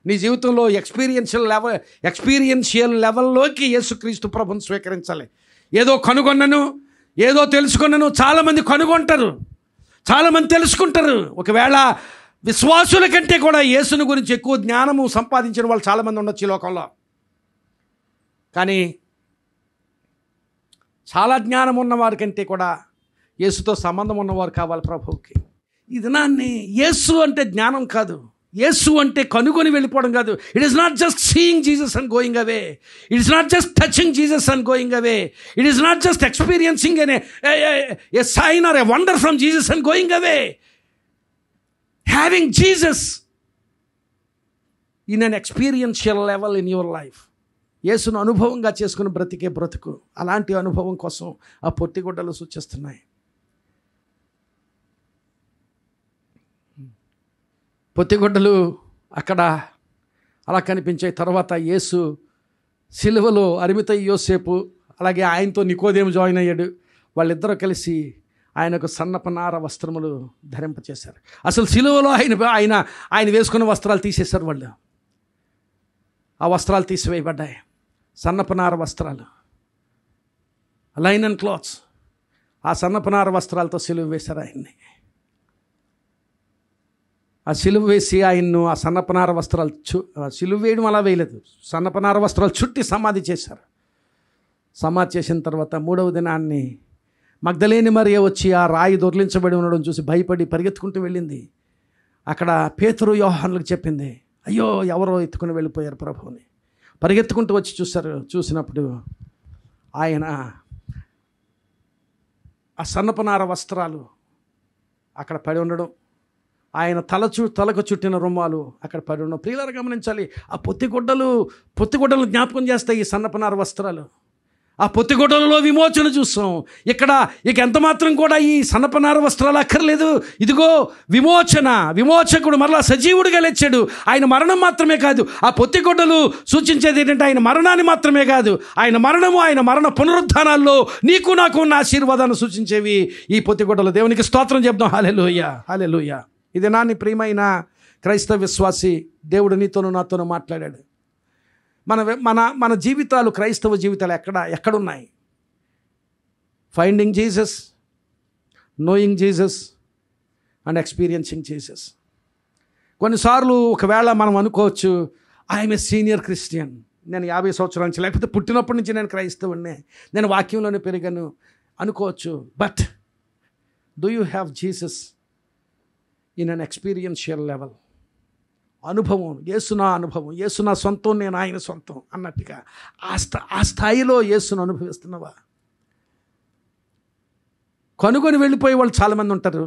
నీ జీవితంలో ఎక్స్పీరియన్షియల్ లెవెల్లోకి యేసుక్రీస్తు ప్రభుని స్వీకరించాలి. ఏదో కనుగొన్నను, ఏదో తెలుసుకున్నాను. చాలామంది కనుగొంటారు, చాలామంది తెలుసుకుంటారు. ఒకవేళ విశ్వాసుల కంటే కూడా యేసుని గురించి ఎక్కువ జ్ఞానము సంపాదించిన వాళ్ళు చాలామంది ఉండొచ్చు ఈ లోకంలో. కానీ చాలా జ్ఞానం ఉన్నవారి కంటే కూడా యేసుతో సంబంధం ఉన్నవారు కావాలి ప్రభువుకి. ఈ దినాన్ని యేసు అంటే జ్ఞానం కాదు, యేసు అంటే కనుగొని వెళ్ళిపోవడం కాదు. It is not just seeing Jesus and going away, it is not just touching Jesus and going away, it is not just experiencing a sign or a wonder from Jesus and going away. Having Jesus in an experiential level in your life. యేసును అనుభవంగా చేసుకుని బ్రతికే బ్రతుకు, అలాంటి అనుభవం కోసం ఆ పొట్టిగుడ్డలు సూచిస్తున్నాయి. పొత్తిగుడ్డలు అక్కడ అలా కనిపించాయి. తర్వాత యేసు సిలువలో అరిమతయి యోసేపు, అలాగే ఆయనతో నికోదేము జాయిన్ అయ్యాడు. వాళ్ళిద్దరూ కలిసి ఆయనకు సన్నపనార వస్త్రములు ధరింపచేశారు. అసలు సిలువలో ఆయన వేసుకున్న వస్త్రాలు తీసేశారు వాళ్ళు. ఆ వస్త్రాలు తీసివేయబడ్డాయి, సన్నపనార వస్త్రాలు. లైనన్ క్లాత్స్, ఆ సన్నపనార వస్త్రాలతో సిలువ వేశారు ఆయన్ని. ఆ సిలువ వేసి ఆయన్ను ఆ సన్నపనార వస్త్రాలు సిలువ వేయడం అలా వేయలేదు, సన్నపనార వస్త్రాలు చుట్టి సమాధి చేశారు. సమాధి చేసిన తర్వాత 3వ దినాన్ని మగ్దలేని మరియ వచ్చి ఆ రాయి దొర్లించబడి ఉండడం చూసి భయపడి పరిగెత్తుకుంటూ వెళ్ళింది. అక్కడ పేతురు యోహానులకు చెప్పింది, అయ్యో ఎవరో ఎత్తుకుని వెళ్ళిపోయారు ప్రభువుని. పరిగెత్తుకుంటూ వచ్చి చూసినప్పుడు ఆయన ఆ సన్నపనార వస్త్రాలు అక్కడ పడి ఉండడం, ఆయన తలకు చుట్టిన రుమాలు అక్కడ పడి ఉండడం. ప్రియులారా గమనించాలి, ఆ పొత్తిగుడ్డలు జ్ఞాపకం చేస్తాయి ఈ సన్నపనార వస్త్రాలు. ఆ పొత్తిగుడ్డలలో విమోచన చూస్తాం. ఇక ఎంత మాత్రం కూడా ఈ సన్నపనార వస్త్రాలు అక్కర్లేదు. ఇదిగో విమోచకుడు మరలా సజీవుడిగా లేచాడు. ఆయన మరణం మాత్రమే కాదు, ఆ పొత్తిగుడ్డలు సూచించేది ఏంటంటే ఆయన మరణాన్ని మాత్రమే కాదు, ఆయన మరణ పునరుద్ధానాల్లో నీకు నాకు ఉన్న ఆశీర్వాదాన్ని సూచించేవి ఈ పొత్తిగుడ్డలు. దేవునికి స్తోత్రం చెప్దాం. హల్లెలూయా, హల్లెలూయా. ఇది నాని ప్రియమైన క్రైస్తవ విశ్వాసి, దేవుడు నీతోనూ నాతోనూ మాట్లాడాడు. మన జీవితాలు, క్రైస్తవ జీవితాలు ఎక్కడున్నాయి? Finding Jesus, knowing Jesus and experiencing Jesus. కొన్నిసార్లు ఒకవేళ మనం అనుకోవచ్చు, ఐఎమ్ ఏ సీనియర్ క్రిస్టియన్, నేను 50 సంవత్సరాల నుంచి, లేకపోతే పుట్టినప్పటి నుంచి నేను క్రైస్తవుడినే, నేను వాక్యంలోనే పెరిగాను అనుకోవచ్చు. But do you have Jesus in an experiential level? అనుభవం, యేసు నా సొంతం, నేను ఆయన సొంతం అన్నట్టుగా ఆ స్థాయిలో యేసును అనుభవిస్తున్నావా? కనుగొని వెళ్ళిపోయే వాళ్ళు చాలామంది ఉంటారు,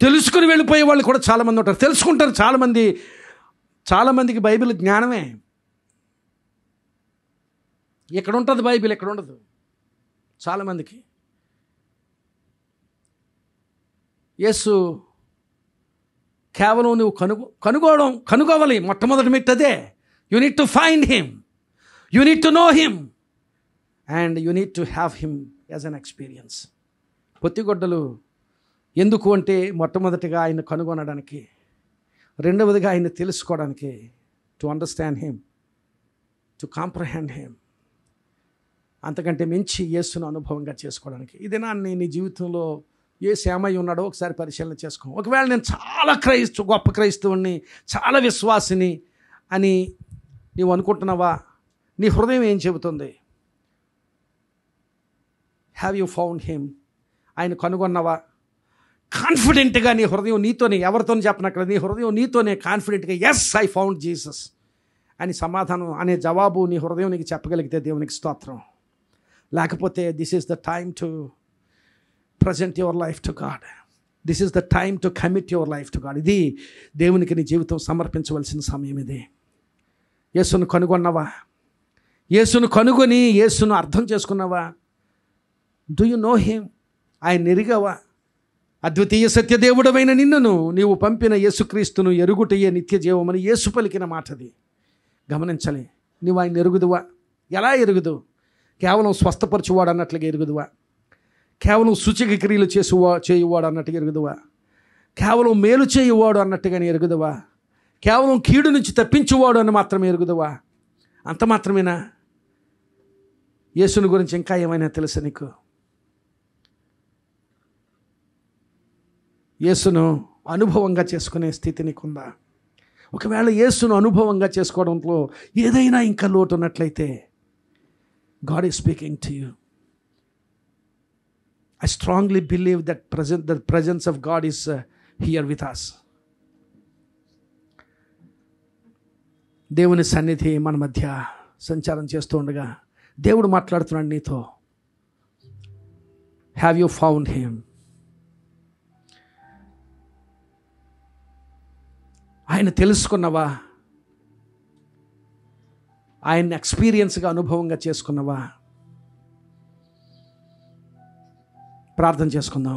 తెలుసుకుని వెళ్ళిపోయే వాళ్ళు కూడా చాలామంది ఉంటారు. తెలుసుకుంటారు చాలామందికి బైబిల్ జ్ఞానమే. ఎక్కడ ఉంటుంది బైబిల్, ఎక్కడ ఉండదు చాలామందికి. యేసు కేవలం నువ్వు కనుగోవాలి. మొట్టమొదటి మెట్టు అదే. You need to find him, you need to know him and you need to have him as an experience. పొత్తిగొడ్డలు ఎందుకు అంటే మొట్టమొదటిగా ఆయన కనుగొనడానికి, రెండవదిగా ఆయన తెలుసుకోవడానికి, to understand him, to comprehend him. అంతకంటే మించి యేసును అనుభవంగా చేసుకోవడానికి. ఇది నీ జీవితంలో యేసు ఏమై ఉన్నాడో ఒకసారి పరిశీలన చేసుకో. ఒకవేళ నేను చాలా గొప్ప క్రైస్తవుని, చాలా విశ్వాసిని అని నీవు అనుకుంటున్నావా? నీ హృదయం ఏం చెబుతుంది? Have you found him? ఆయన కనుగొన్నావా? కాన్ఫిడెంట్గా నీ హృదయం నీతోనే, ఎవరితో చెప్పనక్కడ, నీ హృదయం నీతోనే కాన్ఫిడెంట్గా ఎస్ ఐ ఫౌండ్ జీసస్ అని సమాధానం అనే జవాబు నీ హృదయం నీకు చెప్పగలిగితే దేవునికి స్తోత్రం. లేకపోతే this is the time to present your life to God. This is the time to commit your life to God. ఇది దేవునికి నీ జీవితం సమర్పించవలసిన సమయం. ఇది యేసును కనుగొన్నావా? యేసును కనుగొని యేసును అర్థం చేసుకున్నావా? Do you know him? ఆయన ఎరిగావా? అద్వితీయ సత్యదేవుడమైన నిన్నును నీవు పంపిన యేసుక్రీస్తును ఎరుగుటయే నిత్య జీవమని యేసు పలికిన మాటది. గమనించాలి. నీవు ఆయన ఎరుగుదువా? ఎలా ఎరుగుదు? కేవలం స్వస్థపరచువాడు అన్నట్లుగా ఎరుగుదువా? కేవలం సూచక క్రియలు చేయువాడు అన్నట్టుగా ఎరుగుదువా? కేవలం మేలు చేయువాడు అన్నట్టుగానే ఎరుగుదువా? కేవలం కీడు నుంచి తప్పించువాడు అని మాత్రమే ఎరుగుదువా? అంత మాత్రమేనా? యేసుని గురించి ఇంకా ఏమైనా తెలుసా నీకు? యేసును అనుభవంగా చేసుకునే స్థితి నీకుందా? ఒకవేళ యేసును అనుభవంగా చేసుకోవడంలో ఏదైనా ఇంకా లోటు ఉన్నట్లయితే, God is speaking to you. I strongly believe that the presence of God is here with us. దేవుని సన్నిధి మన మధ్య సంచారం చేస్తూ ఉండగా దేవుడు మాట్లాడుతున్నాడు నీతో. Have you found him? ఆయన తెలుసుకున్నవా? ఆయన ఎక్స్పీరియన్స్గా అనుభవంగా చేసుకున్నవా? ప్రార్థన చేసుకుందాం.